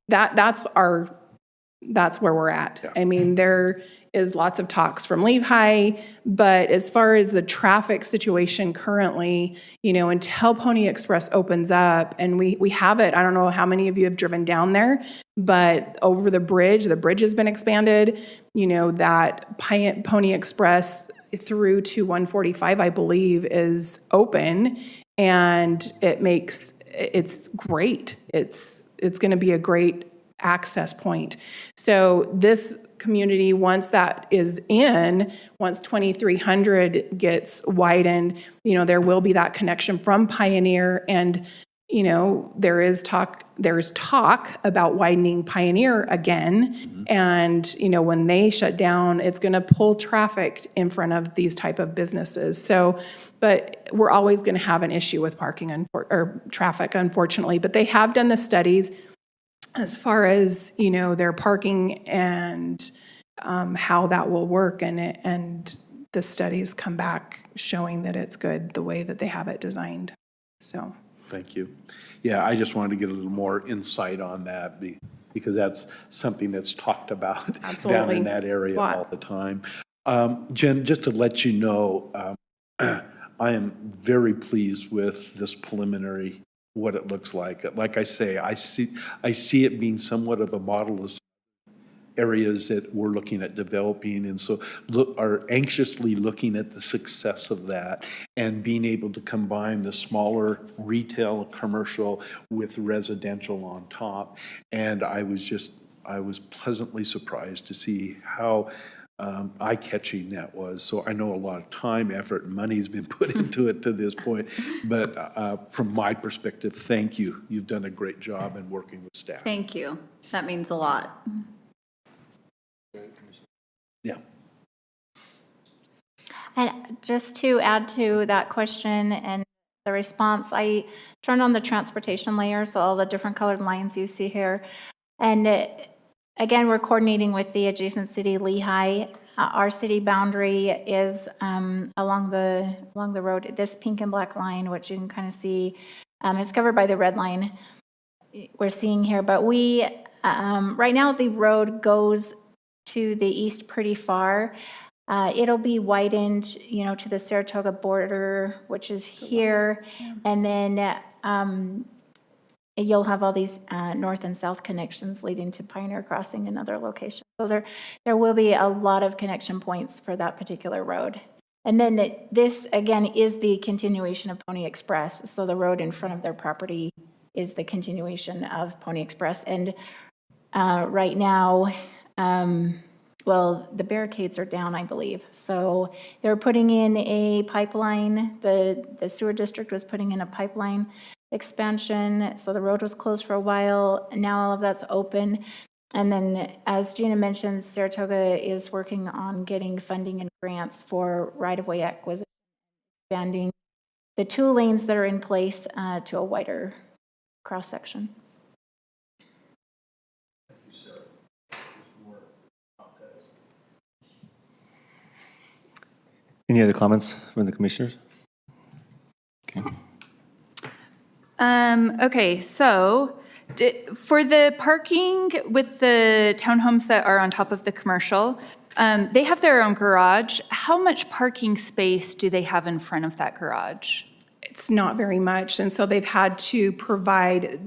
that's where we're at. I mean, there is lots of talks from Levi, but as far as the traffic situation currently, until Pony Express opens up, and we have it, I don't know how many of you have driven down there, but over the bridge has been expanded, that Pony Express through to 145, I believe, is open, and it's great. It's going to be a great access point. So this community, once 2300 gets widened, there will be that connection from Pioneer, and there's talk about widening Pioneer again. And when they shut down, it's going to pull traffic in front of these type of businesses. So, but we're always going to have an issue with parking or traffic, unfortunately. But they have done the studies as far as their parking and how that will work, and the studies come back showing that it's good the way that they have it designed. So. Thank you. Yeah, I just wanted to get a little more insight on that because that's something that's talked about down Absolutely. in that area Lot. all the time. Jen, just to let you know, I am very pleased with this preliminary, what it looks like. Like I say, I see it being somewhat of a model of areas that we're looking at developing, and so are anxiously looking at the success of that and being able to combine the smaller retail, commercial with residential on top. And I was pleasantly surprised to see how eye-catching that was. So I know a lot of time, effort, and money has been put into it to this point, but from my perspective, thank you. You've done a great job in working with staff. Thank you. That means a lot. Yeah. And just to add to that question and the response, I turned on the transportation layer, so all the different colored lines you see here. And again, we're coordinating with the adjacent city, Lehigh. Our city boundary is along the road, this pink and black line, which you can kind of see, is covered by the red line we're seeing here. But we, right now, the road goes to the east pretty far. It'll be widened, to the Saratoga border, which is here. And then you'll have all these north and south connections leading to Pioneer Crossing and other locations. So there will be a lot of connection points for that particular road. And then this, again, is the continuation of Pony Express. So the road in front of their property is the continuation of Pony Express. And right now, well, the barricades are down, I believe. So they're putting in a pipeline. The sewer district was putting in a pipeline expansion. So the road was closed for a while. Now all of that's open. And then, as Gina mentioned, Saratoga is working on getting funding and grants for right-of-way acquisition, expanding the 2 lanes that are in place to a wider cross-section. Any other comments from the commissioners? Okay, so for the parking with the townhomes that are on top of the commercial, they have their own garage. How much parking space do they have in front of that garage? It's not very much, and so they've had to provide,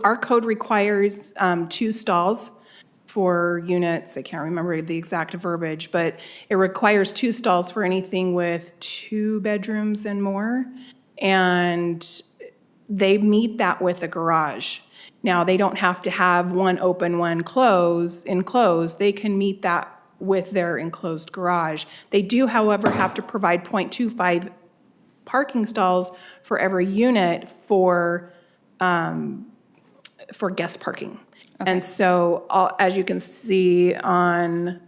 our code requires 2 stalls for units. I can't remember the exact verbiage, but it requires 2 stalls for anything with 2 bedrooms and more. And they meet that with a garage. Now, they don't have to have one open, one enclosed. They can meet that with their enclosed garage. They do, however, have to provide 0.25 parking stalls for every unit for guest parking. Okay. And so, as you can see on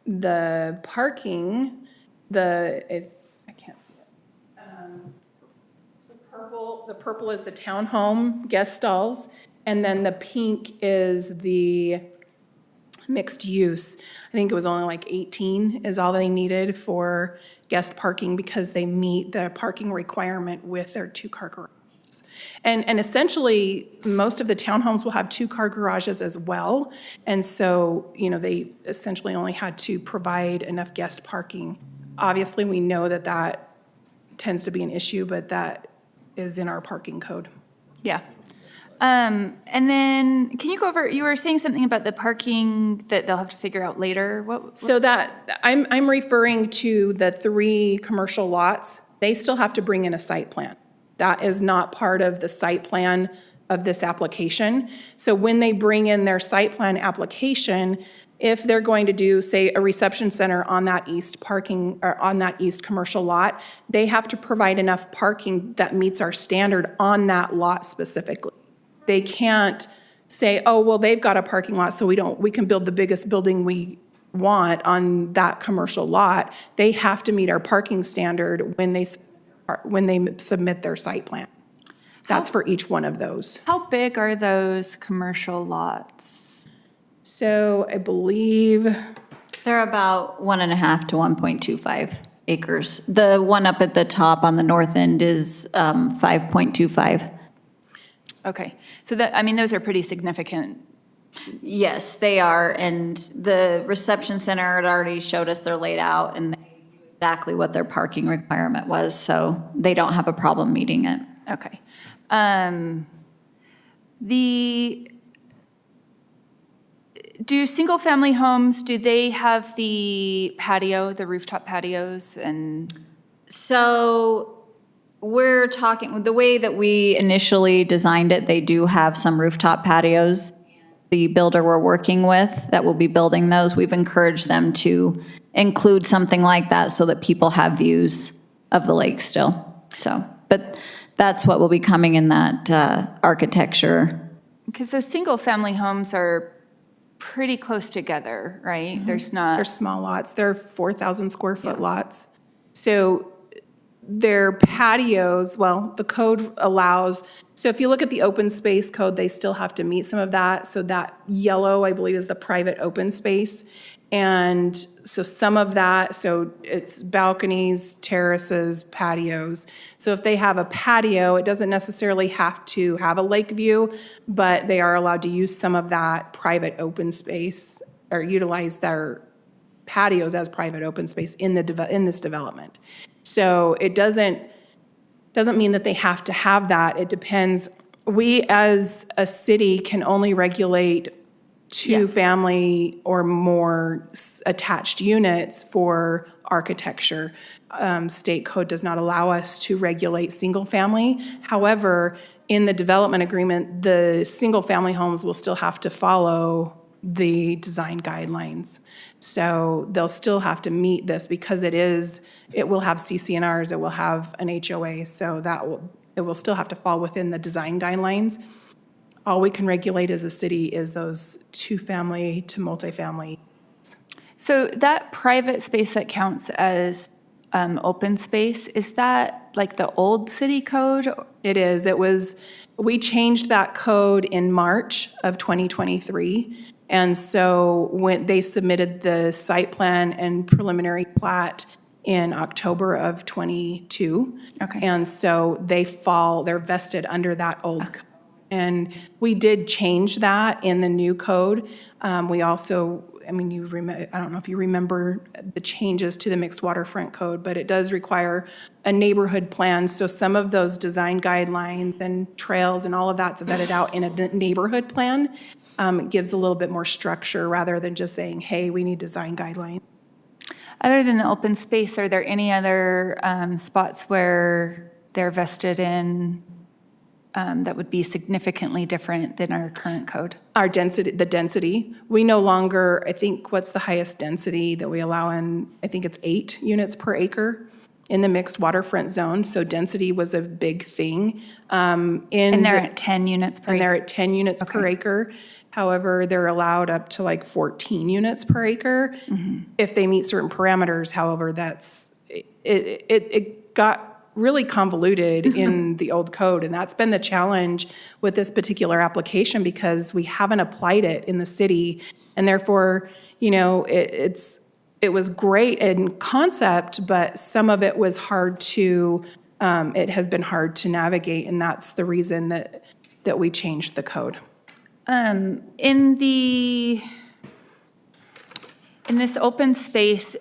the parking, I can't see it. The purple is the townhome guest stalls, and then the pink is the mixed use. I think it was only like 18 is all they needed for guest parking because they meet the parking requirement with their two-car garages. And essentially, most of the townhomes will have two-car garages as well. And so, they essentially only had to provide enough guest parking. Obviously, we know that that tends to be an issue, but that is in our parking code. Yeah. And then, can you go over, you were saying something about the parking that they'll have to figure out later? So that, I'm referring to the 3 commercial lots. They still have to bring in a site plan. That is not part of the site plan of this application. So when they bring in their site plan application, if they're going to do, say, a reception center on that east parking, or on that east commercial lot, they have to provide enough parking that meets our standard on that lot specifically. They can't say, oh, well, they've got a parking lot, so we can build the biggest building we want on that commercial lot. They have to meet our parking standard when they submit their site plan. That's for each one of those. How big are those commercial lots? So I believe, They're about 1.5 to 1.25 acres. The one up at the top on the north end is 5.25. Okay, so that, I mean, those are pretty significant. Yes, they are, and the reception center had already showed us they're laid out and exactly what their parking requirement was, so they don't have a problem meeting it. Okay. Do single-family homes, do they have the patio, the rooftop patios and? So we're talking, the way that we initially designed it, they do have some rooftop patios. The builder we're working with that will be building those, we've encouraged them to include something like that so that people have views of the lake still. So, but that's what will be coming in that architecture. Because those single-family homes are pretty close together, right? There's they're not, small lots, they're 4,000 square foot lots. So their patios, well, the code allows, so if you look at the open space code, they still have to meet some of that. So that yellow, I believe, is the private open space. And so some of that, so it's balconies, terraces, patios. So if they have a patio, it doesn't necessarily have to have a lake view, but they are allowed to use some of that private open space or utilize their patios as private open space in this development. So it doesn't mean that they have to have that. It depends. We as a city can only regulate two-family or more attached units for architecture. State code does not allow us to regulate single-family. However, in the development agreement, the single-family homes will still have to follow the design guidelines. So they'll still have to meet this because it will have CCNRs, it will have an HOA, so it will still have to fall within the design guidelines. All we can regulate as a city is those two-family to multifamily. so that private space that counts as open space, is that like the old city code? It is. We changed that code in March of 2023. And so when they submitted the site plan and preliminary plat in October of 22. Okay. And so they're vested under that old code. And we did change that in the new code. We also, I don't know if you remember the changes to the mixed waterfront code, but it does require a neighborhood plan. So some of those design guidelines and trails and all of that's vetted out in a neighborhood plan. It gives a little bit more structure rather than just saying, hey, we need design guidelines. Other than the open space, are there any other spots where they're vested in that would be significantly different than our current code? The density. We no longer, I think, what's the highest density that we allow in? I think it's 8 units per acre in the mixed waterfront zone. So density was a big thing. And they're at 10 units per And they're acre? at 10 units per acre. However, they're allowed up to like 14 units per acre if they meet certain parameters. However, it got really convoluted in the old code. And that's been the challenge with this particular application because we haven't applied it in the city. And therefore, you know, it was great in concept, but some of it was hard to, it has been hard to navigate. And that's the reason that we changed the code. In this open space,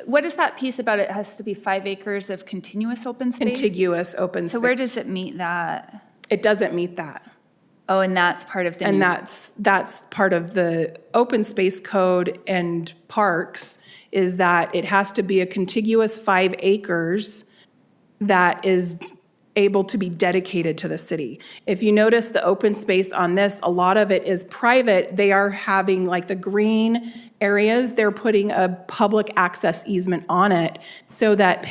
what is that piece about it has to be 5 acres of continuous open space? Contiguous open So where space. does it meet that? It doesn't meet that. Oh, and that's part of the And new- that's part of the open space code and parks, is that it has to be a contiguous 5 acres that is able to be dedicated to the city. If you notice the open space on this, a lot of it is private. They are having, like the green areas, they're putting a public access easement on it so that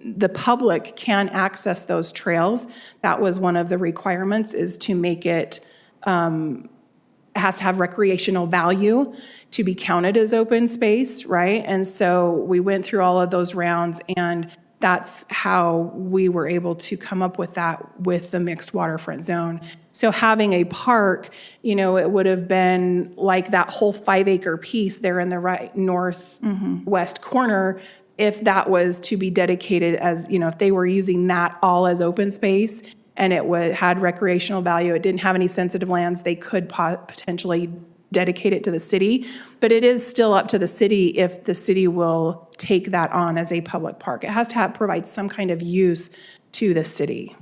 the public can access those trails. That was one of the requirements, is to make it, has to have recreational value to be counted as open space, right? And so we went through all of those rounds, and that's how we were able to come up with that with the mixed waterfront zone. So having a park, you know, it would have been like that whole 5 acre piece there in the right northwest corner. If that was to be dedicated as, you know, if they were using that all as open space and it had recreational value, it didn't have any sensitive lands, they could potentially dedicate it to the city. But it is still up to the city if the city will take that on as a public park. It has to provide some kind of use to the city.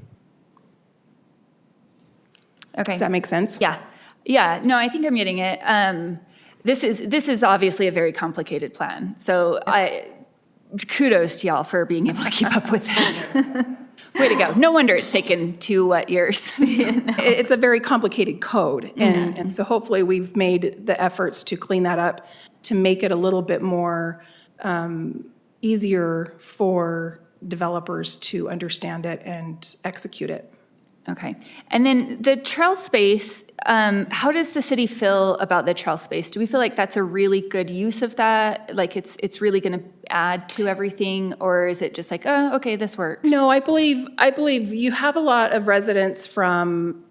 Okay. Does that make sense? Yeah. Yeah. No, I think I'm getting it. This is obviously a very complicated plan. So kudos to y'all for being able to keep up with it. Way to go. No wonder it's taken 2 years. It's a very complicated code. And so hopefully we've made the efforts to clean that up to make it a little bit more easier for developers to understand it and execute it. Okay. And then the trail space, how does the city feel about the trail space? Do we feel like that's a really good use of that? Like it's really going to add to everything? Or is it just like, oh, okay, this works? No, I believe you have a lot of residents from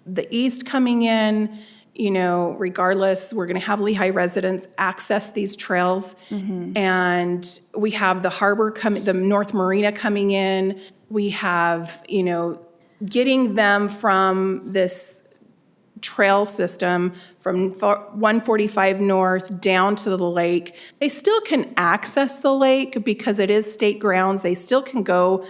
the east coming in, you know, regardless, we're going to have Lehigh residents access these trails. And we have the harbor the North Marina coming in. We have, you know, getting them from this trail system from 145 North down to the lake. They still can access the lake because it is state grounds. They still can go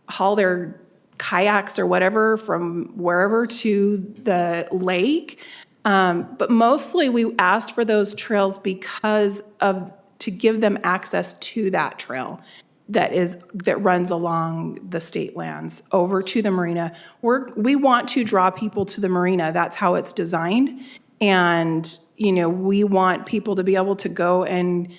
haul their kayaks or whatever from wherever to the lake. But mostly we asked for those trails because to give them access to that trail that runs along the state lands over to the marina. We want to draw people to the marina. That's how it's designed. And, you know, we want people to be able to go and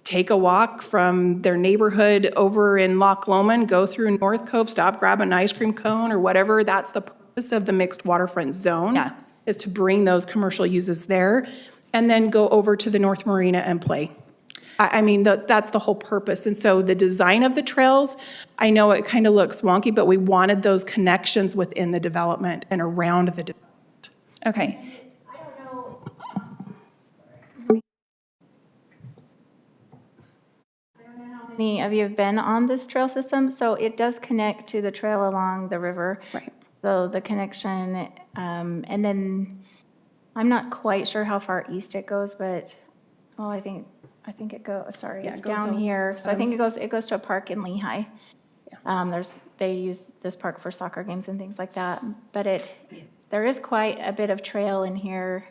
take a walk from their neighborhood over in Loch Lomond, go through North Cove, stop, grab an ice cream cone or whatever. That's the purpose of the mixed waterfront zone. Yeah. Is to bring those commercial uses there and then go over to the North Marina and play. I mean, that's the whole purpose. And so the design of the trails, I know it kind of looks wonky, but we wanted those connections within the development and around the development. Okay. Many of you have been on this trail system, so it does connect to the trail along the river. Right. So the connection, and then I'm not quite sure how far east it goes, but, oh, I think it goes, sorry, Yeah, it's it goes down on, here. So I think it goes to a park in Lehigh. They use this park for soccer games and things like that. But there is quite a bit of trail in here.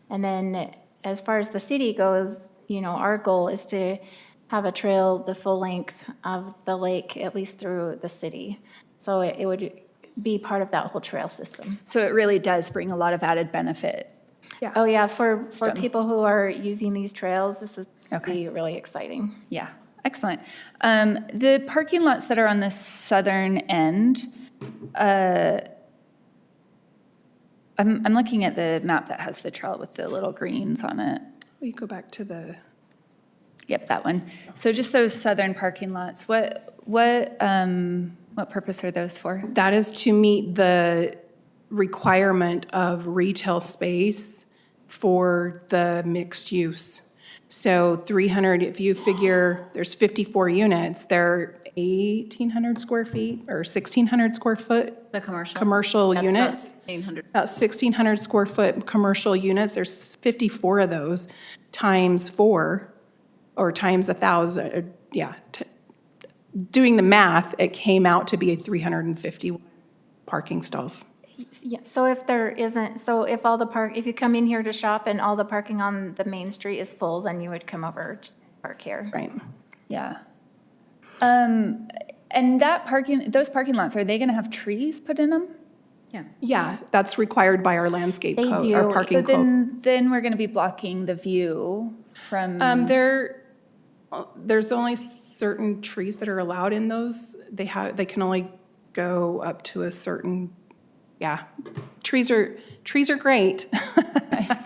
And then as far as the city goes, you know, our goal is to have a trail the full length of the lake, at least through the city. So it would be part of that whole trail system. So it really does bring a lot of added benefit. Oh, yeah, for people who are using these trails, this is Okay. really exciting. Yeah, excellent. The parking lots that are on the southern end, I'm looking at the map that has the trail with the little greens on it. We go back to the, Yep, that one. So just those southern parking lots, what What purpose are those for? That is to meet the requirement of retail space for the mixed use. So 300, if you figure there's 54 units, they're 1,800 square feet or 1,600 square foot The commercial? commercial That's about units. 1,600. About 1,600 square foot commercial units, there's 54 of those, times 4, or times 1,000, doing the math, it came out to be 350 parking stalls. Yeah, so if there isn't, so if all the if you come in here to shop and all the parking on the main street is full, then you would come over to park here. Right. Yeah. And those parking lots, are they going to have trees put in them? Yeah, that's required by our landscape They code, do. our parking But code. then we're going to be blocking the view from, There's only certain trees that are allowed in those. They can only go up to a certain, trees are great.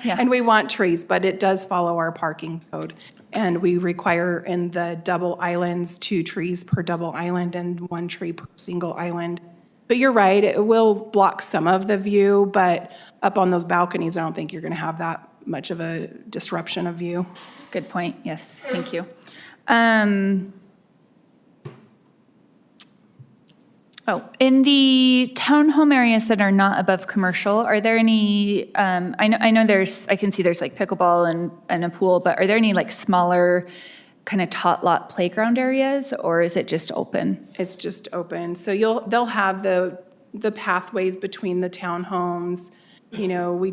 Yeah. And we want trees, but it does follow our parking code. And we require in the double islands, 2 trees per double island and 1 tree per single island. But you're right, it will block some of the view, but up on those balconies, I don't think you're going to have that much of a disruption of view. good point, yes, thank you. In the townhome areas that are not above commercial, are there any, I know I can see there's like pickleball and a pool, but are there any like smaller kind of tot lot playground areas, or is it just open? It's just open. So they'll have the pathways between the townhomes. You know, we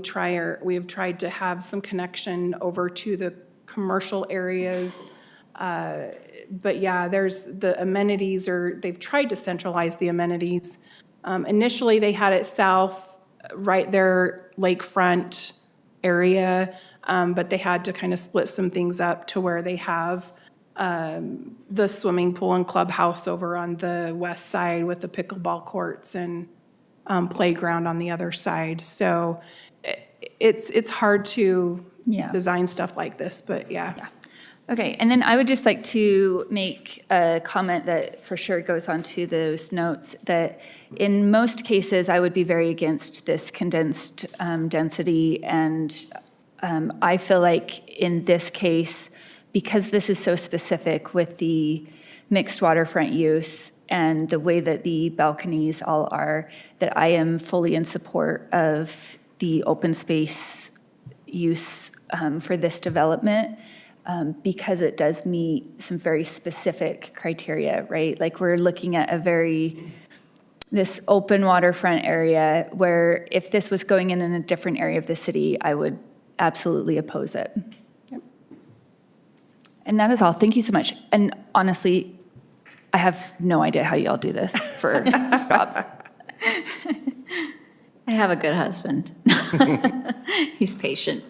have tried to have some connection over to the commercial areas. But yeah, there's the amenities, they've tried to centralize the amenities. Initially, they had it south, right there, lakefront area, but they had to kind of split some things up to where they have the swimming pool and clubhouse over on the west side with the pickleball courts and playground on the other side. So it's hard to design stuff like this, but yeah. Okay, and then I would just like to make a comment that for sure goes on to those notes, that in most cases, I would be very against this condensed density, and I feel like in this case, because this is so specific with the mixed waterfront use and the way that the balconies all are, that I am fully in support of the open space use for this development. Because it does meet some very specific criteria, right? Like we're looking at this open waterfront area where if this was going in a different area of the city, I would absolutely oppose it. Yep. And that is all. Thank you so much. And honestly, I have no idea how y'all do this for a job. I have a good husband. He's patient.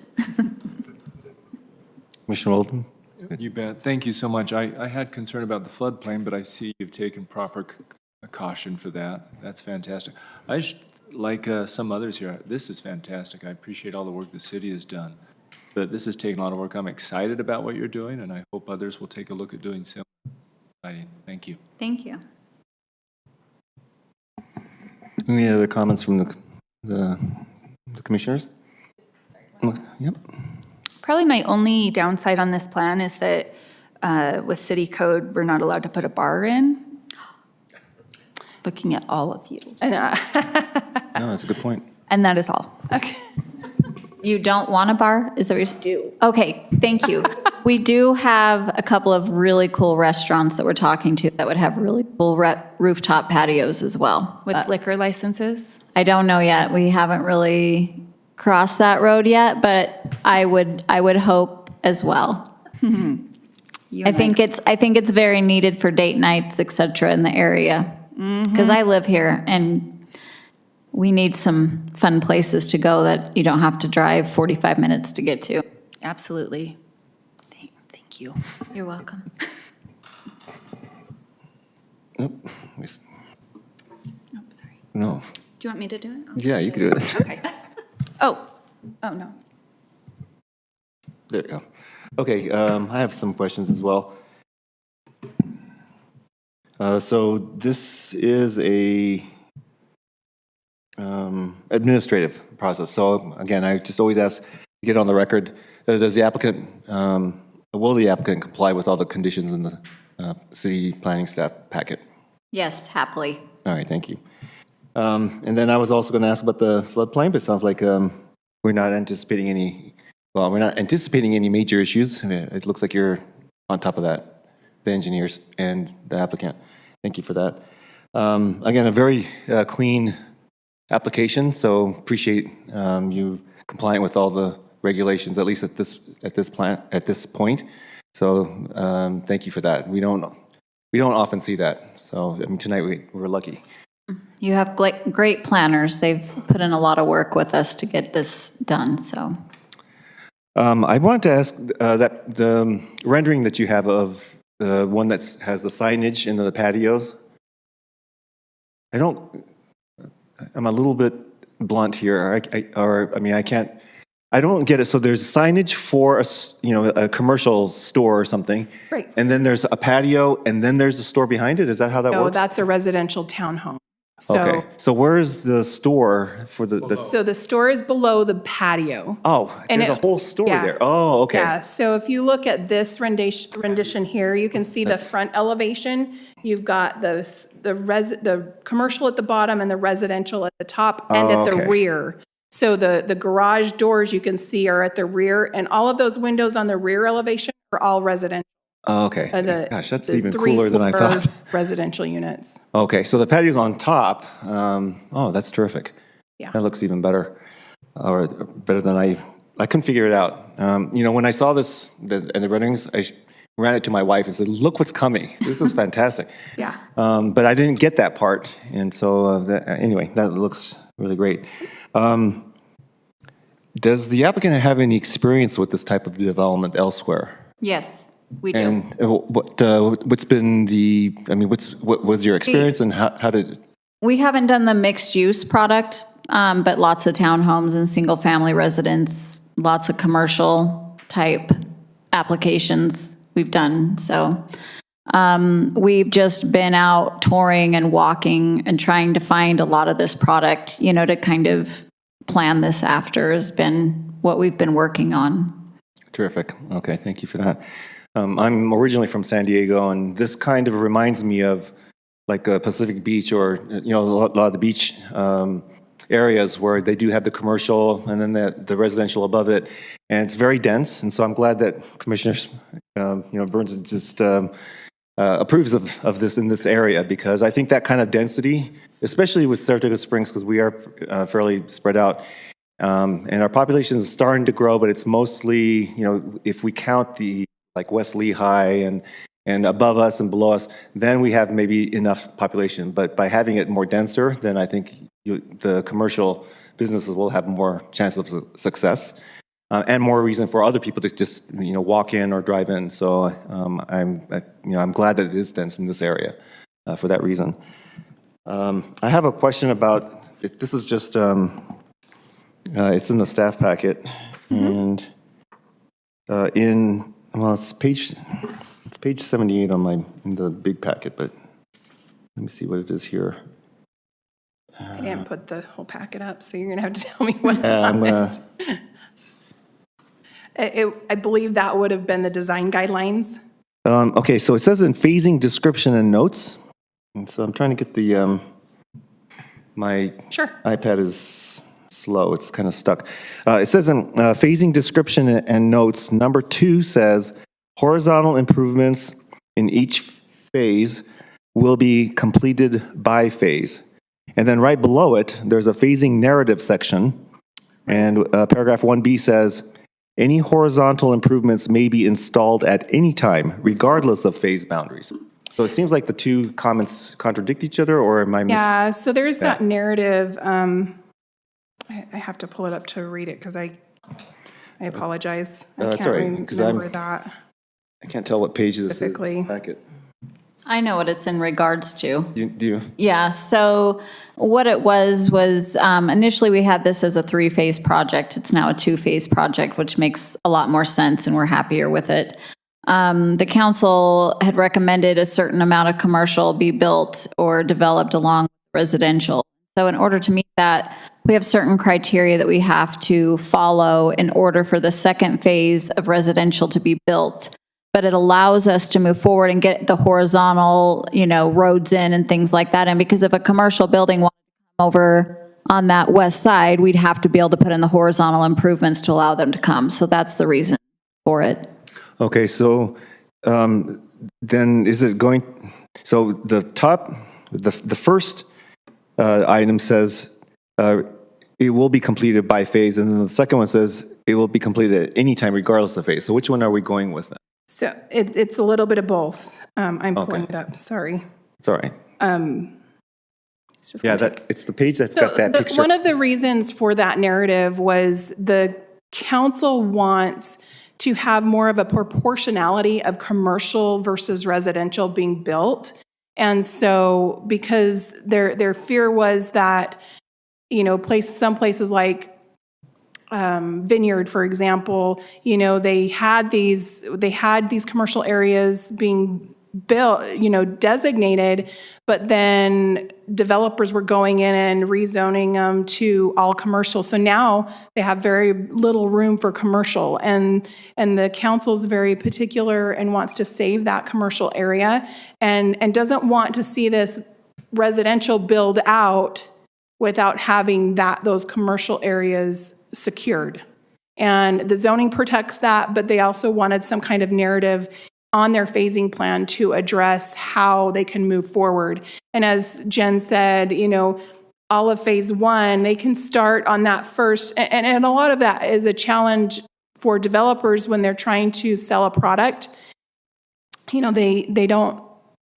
Commissioner Walton? You bet. Thank you so much. I had concern about the floodplain, but I see you've taken proper caution for that. That's fantastic. Like some others here, this is fantastic. I appreciate all the work the city has done. But this has taken a lot of work. I'm excited about what you're doing, and I hope others will take a look at doing similar. Exciting. Thank you. Thank you. Any other comments from the commissioners? Yep. Probably my only downside on this plan is that with city code, we're not allowed to put a bar in. Looking at all of you. No, that's a good point. And that is all. Okay. You don't want a bar? Is that what you do? Okay, thank you. We do have a couple of really cool restaurants that we're talking to that would have really cool rooftop patios as well. With liquor licenses? I don't know yet. We haven't really crossed that road yet, but I would hope as well. I think it's very needed for date nights, et cetera, in the area. Because I live here and we need some fun places to go that you don't have to drive 45 minutes to get to. Absolutely. Thank you. You're welcome. Nope. Oh, sorry. No. Do you want me to do it? Yeah, you can do it. Okay. Oh, no. There you go. Okay, I have some questions as well. So this is a administrative process. So again, I just always ask to get on the record, does the applicant, will the applicant comply with all the conditions in the city planning staff packet? Yes, happily. All right, thank you. And then I was also going to ask about the floodplain, but it sounds like we're not anticipating any, well, we're not anticipating any major issues. I mean, it looks like you're on top of that, the engineers and the applicant. Thank you for that. Again, a very clean application, so appreciate you complying with all the regulations, at least at this point. So thank you for that. We don't often see that. So I mean, tonight we're lucky. You have great planners. They've put in a lot of work with us to get this done, so. I wanted to ask that the rendering that you have of the one that has the signage into the patios. I'm a little bit blunt here, I don't get it. So there's signage for a commercial store or something. Right. And then there's a patio, and then there's a store behind it. Is that how that No, works? that's a residential townhome. Okay. So where's the store for the So the store is below the patio. oh, And there's a it- whole store yeah. there. Oh, okay. Yeah, so if you look at this rendition here, you can see the front elevation. You've got the commercial at the bottom and the residential at the top and Oh, at the okay. rear. So the garage doors you can see are at the rear, and all of those windows on the rear elevation are all residential. Oh, okay. The- Gosh, that's the even cooler than I three-floor thought. residential units. Okay, so the patio's on top. Oh, that's terrific. Yeah. That looks even better, or better than I couldn't figure it out. When I saw this and the renderings, I ran it to my wife and said, "Look what's coming! This is fantastic." Yeah. But I didn't get that part, and so anyway, that looks really great. Does the applicant have any experience with this type of development elsewhere? Yes, we do. And what's been what was your experience, and how did? We haven't done the mixed-use product, but lots of townhomes and single-family residence, lots of commercial-type applications we've done. So we've just been out touring and walking and trying to find a lot of this product, to kind of plan this after has been what we've been working on. Terrific. Okay, thank you for that. I'm originally from San Diego, and this kind of reminds me of like a Pacific Beach or, a lot of the beach areas where they do have the commercial and then the residential above it. And it's very dense. And so I'm glad that Commissioner, Burns just approves of this in this area, because I think that kind of density, especially with Saratoga Springs, because we are fairly spread out, and our population is starting to grow, but it's mostly, if we count the like West Lehigh and above us and below us, then we have maybe enough population. But by having it more denser, then I think the commercial businesses will have more chance of success, and more reason for other people to just walk in or drive in. So I'm glad that it is dense in this area for that reason. I have a question about this. Is just it's in the staff packet, and it's page 78 in the big packet, but let me see what it is here. I didn't put the whole packet up, so you're going to have to tell me what's I'm on gonna. it. I believe that would have been the design guidelines. Okay, so it says in phasing description and notes, and so I'm trying to get the my Sure. iPad is slow. It's kind of stuck. It says in phasing description and notes, number 2 says horizontal improvements in each phase will be completed by phase. And then right below it, there's a phasing narrative section. And paragraph 1B says, any horizontal improvements may be installed at any time, regardless of phase boundaries. So it seems like the two comments contradict each other, or am I Yeah, so there's that narrative. I have to pull it up to read it because I apologize. I That's can't all right, 'cause remember that. I can't tell what page this is. Specifically. Packet. I know what it's in regards to. Do you? Yeah, so what it was initially we had this as a 3-phase project. It's now a 2-phase project, which makes a lot more sense, and we're happier with it. the council had recommended a certain amount of commercial be built or developed along residential. So in order to meet that, we have certain criteria that we have to follow in order for the second phase of residential to be built. But it allows us to move forward and get the horizontal, roads in and things like that. And because if a commercial building wanted to come over on that west side, we'd have to be able to put in the horizontal improvements to allow them to come. So that's the reason for it. Okay, so then is it going, so the first item says it will be completed by phase, and then the second one says it will be completed at any time regardless of phase. So which one are we going with then? So it's a little bit of both. I'm pulling it up, sorry. It's all right. It's just Yeah, gonna take- it's the page that's got that picture. One of the reasons for that narrative was the council wants to have more of a proportionality of commercial versus residential being built. And so, because their fear was that, some places like Vineyard, for example, they had these commercial areas being built, designated, but then developers were going in and rezoning them to all commercial. So now they have very little room for commercial, and the council's very particular and wants to save that commercial area and doesn't want to see this residential build out without having those commercial areas secured. And the zoning protects that, but they also wanted some kind of narrative on their phasing plan to address how they can move forward. And as Jen said, all of phase one, they can start on that first, and a lot of that is a challenge for developers when they're trying to sell a product. They don't,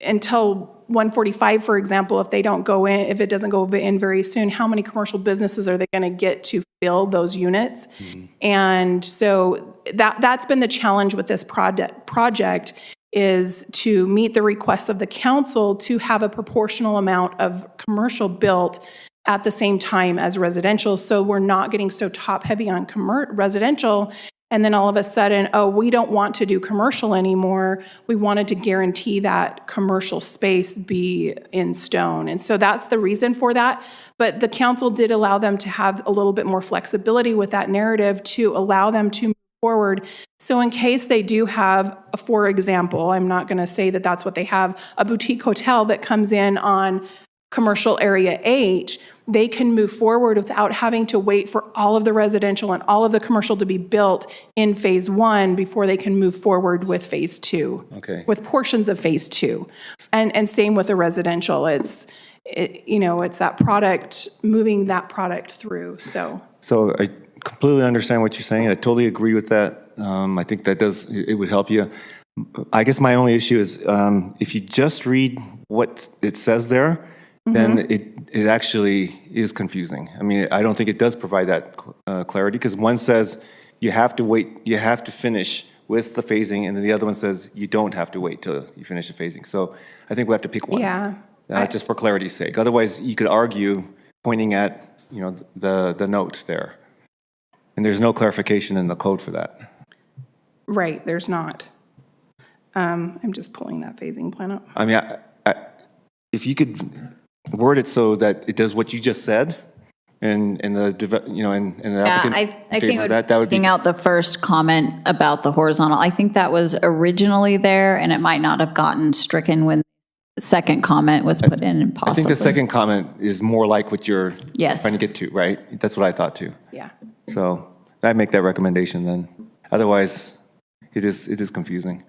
until 145, for example, if it doesn't go in very soon, how many commercial businesses are they going to get to fill those units? Mm-hmm. And so that's been the challenge with this project is to meet the requests of the council to have a proportional amount of commercial built at the same time as residential. So we're not getting so top heavy on residential. And then all of a sudden, we don't want to do commercial anymore. We wanted to guarantee that commercial space be in stone. And so that's the reason for that. But the council did allow them to have a little bit more flexibility with that narrative to allow them to move forward. So in case they do have, for example, I'm not going to say that that's what they have, a boutique hotel that comes in on commercial area H, they can move forward without having to wait for all of the residential and all of the commercial to be built in phase one before they can move forward with phase two. Okay. With portions of phase two. And same with the residential. It's that product, moving that product through, so. So I completely understand what you're saying. I totally agree with that. I think it would help you. I guess my only issue is if you just read what it says there, then it actually is confusing. I mean, I don't think it does provide that clarity, because one says you have to wait, you have to finish with the phasing, and then the other one says you don't have to wait till you finish the phasing. So I think we have to pick one. Yeah. Just for clarity's sake. Otherwise, you could argue pointing at the note there, and there's no clarification in the code for that. Right, there's not. I'm just pulling that phasing plan up. I mean, if you could word it so that it does what you just said, and the applicant I think favor that would be. taking out the first comment about the horizontal, I think that was originally there, and it might not have gotten stricken when the second comment was put in, possibly. I think the second comment is more like what you're Yes. trying to get to, right? That's what I thought too. Yeah. So I'd make that recommendation then. Otherwise, it is confusing.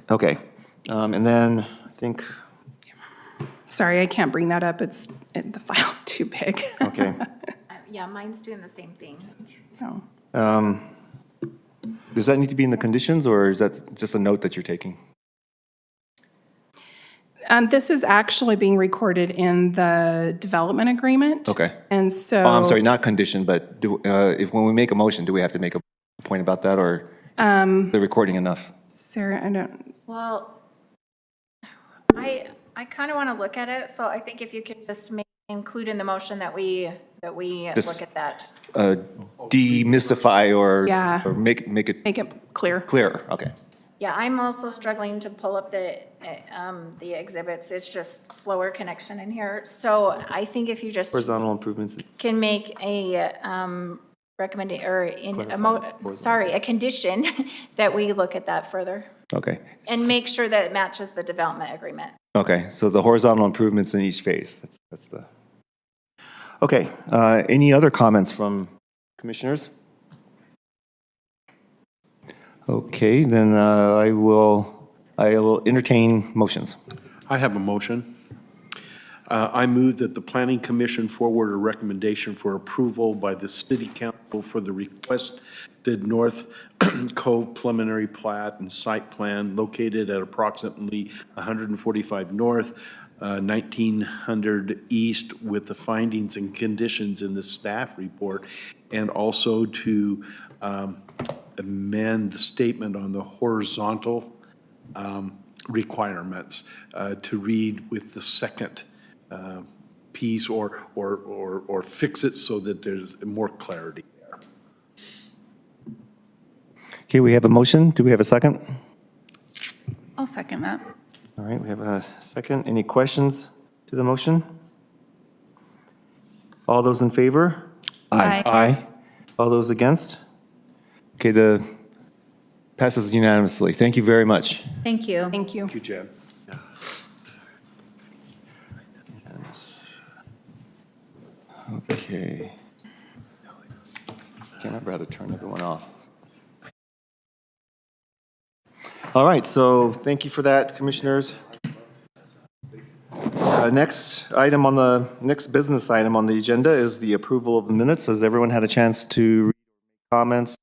Okay. And then I think, Sorry, I can't bring that up. The file's too big. okay. Yeah, mine's doing the same thing. So, Does that need to be in the conditions, or is that just a note that you're taking? this is actually being recorded in the development agreement. Okay. And so. Oh, I'm sorry, not condition, but when we make a motion, do we have to make a point about that, or the recording enough? Sarah, I don't. Well, I kind of want to look at it, so I think if you could just include in the motion that we Just- look at that. Demystify or Yeah. or make it Make it clear. clearer. Okay. Yeah, I'm also struggling to pull up the exhibits. It's just slower connection in here. So I think if you just Horizontal improvements. can make a recommendation, or Clarify a condition that we look at that further Okay. and make sure that it matches the development agreement. Okay, so the horizontal improvements in each phase, that's the, okay. Any other comments from commissioners? Okay, then I will entertain motions. I have a motion. I move that the Planning Commission forward a recommendation for approval by the City Council for the requested North Cove preliminary plat and site plan located at approximately 145 North, 1900 East, with the findings and conditions in the staff report, and also to amend the statement on the horizontal requirements to read with the second piece, or fix it so that there's more clarity there. Okay, we have a motion. Do we have a second? I'll second that. All right, we have a second. Any questions to the motion? All those in favor? Aye. Aye. All those against? Okay, the passes unanimously. Thank you very much. Thank you. Thank you. Thank you, Jen. Okay. Can't remember how to turn everyone off. All right, so thank you for that, commissioners. Next business item on the agenda is the approval of the minutes. Has everyone had a chance to read comments?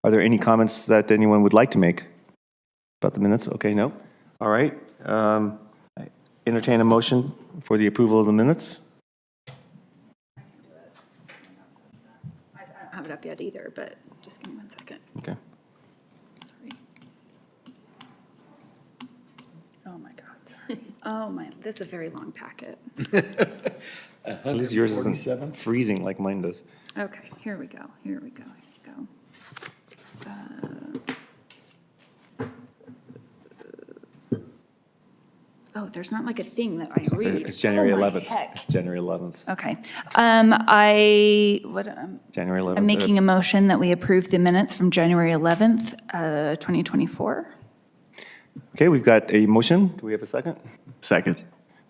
Are there any comments that anyone would like to make about the minutes? Okay, no? All right. I entertain a motion for the approval of the minutes. I don't have it up yet either, but just give me 1 second. Okay. Sorry. Oh, my God. Oh, my, this is a very long packet. At least yours isn't freezing like mine does. Okay, here we go, here we go, here we go. Oh, there's not like a thing that I read. It's January Oh, my 11th. heck. It's January 11th. Okay. January 11th. I'm making a motion that we approve the minutes from January 11th, 2024. Okay, we've got a motion. Do we have a second? Second.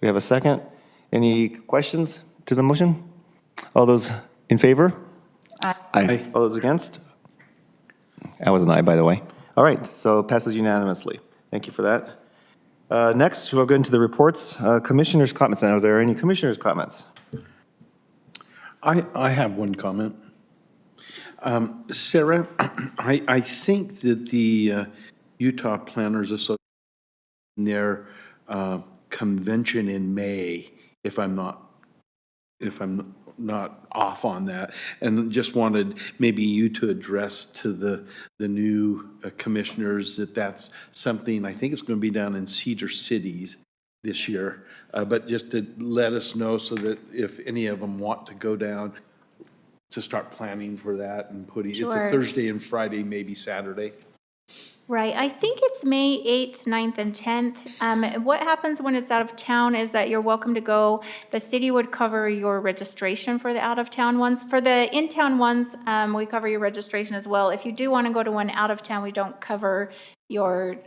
We have a second. Any questions to the motion? All those in favor? Aye. All those against? That was an aye, by the way. All right, so passes unanimously. Thank you for that. Next, we'll go into the reports. Commissioners' comments. Are there any commissioners' comments? I have one comment. Sarah, I think that the Utah Planners Association, their convention in May, if I'm not off on that, and just wanted maybe you to address to the new commissioners that that's something, I think it's going to be down in Cedar Cities this year, but just to let us know so that if any of them want to go down, to start planning for that and putting, it's a Sure. Thursday and Friday, maybe Saturday. Right, I think it's May 8th, 9th, and 10th. What happens when it's out of town is that you're welcome to go. The city would cover your registration for the out-of-town ones. For the in-town ones, we cover your registration as well. If you do want to go to one out-of-town, we don't cover your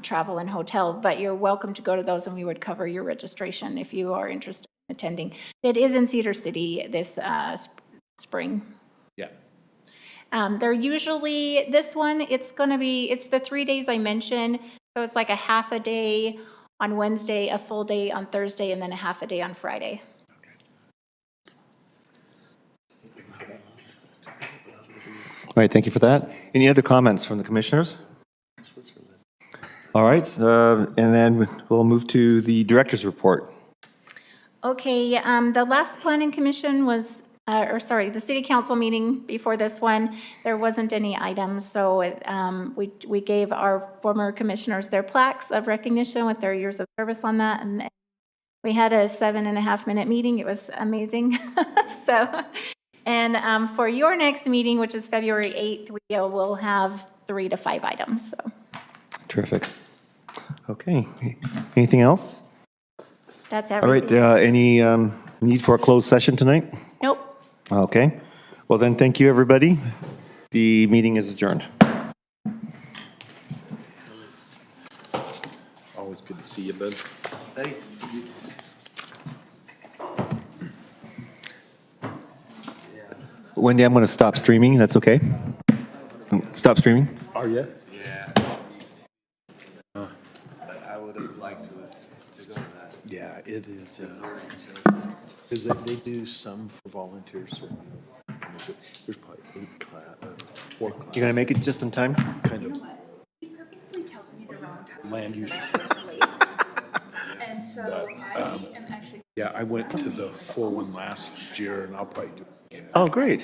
travel and hotel, but you're welcome to go to those, and we would cover your registration if you are interested in attending. It is in Cedar City this spring. Yeah. They're usually, this one, it's the 3 days I mentioned. So it's like a half a day on Wednesday, a full day on Thursday, and then a half a day on Friday. All right, thank you for that. Any other comments from the commissioners? All right, and then we'll move to the director's report. Okay, the last planning commission was, the city council meeting before this one, there wasn't any items, so we gave our former commissioners their plaques of recognition with their years of service on that, and we had a 7.5-minute meeting. It was amazing. So, and for your next meeting, which is February 8th, we will have 3 to 5 items, so. Terrific. Okay. Anything else? That's All right. everything. Any need for a closed session tonight? Nope. Okay. Well, then, thank you, everybody. The meeting is adjourned. Always good to see you, bud. Wendy, I'm going to stop streaming. That's okay? Stop streaming? Are you? I would have liked to go to that. Yeah, it is. Because they do some for volunteers. There's probably 8 class, 4 class. You're going to make it just in time? Kind of land use. And so I am actually. Yeah, I went to the 4 one last year, and I'll probably do. Oh, great.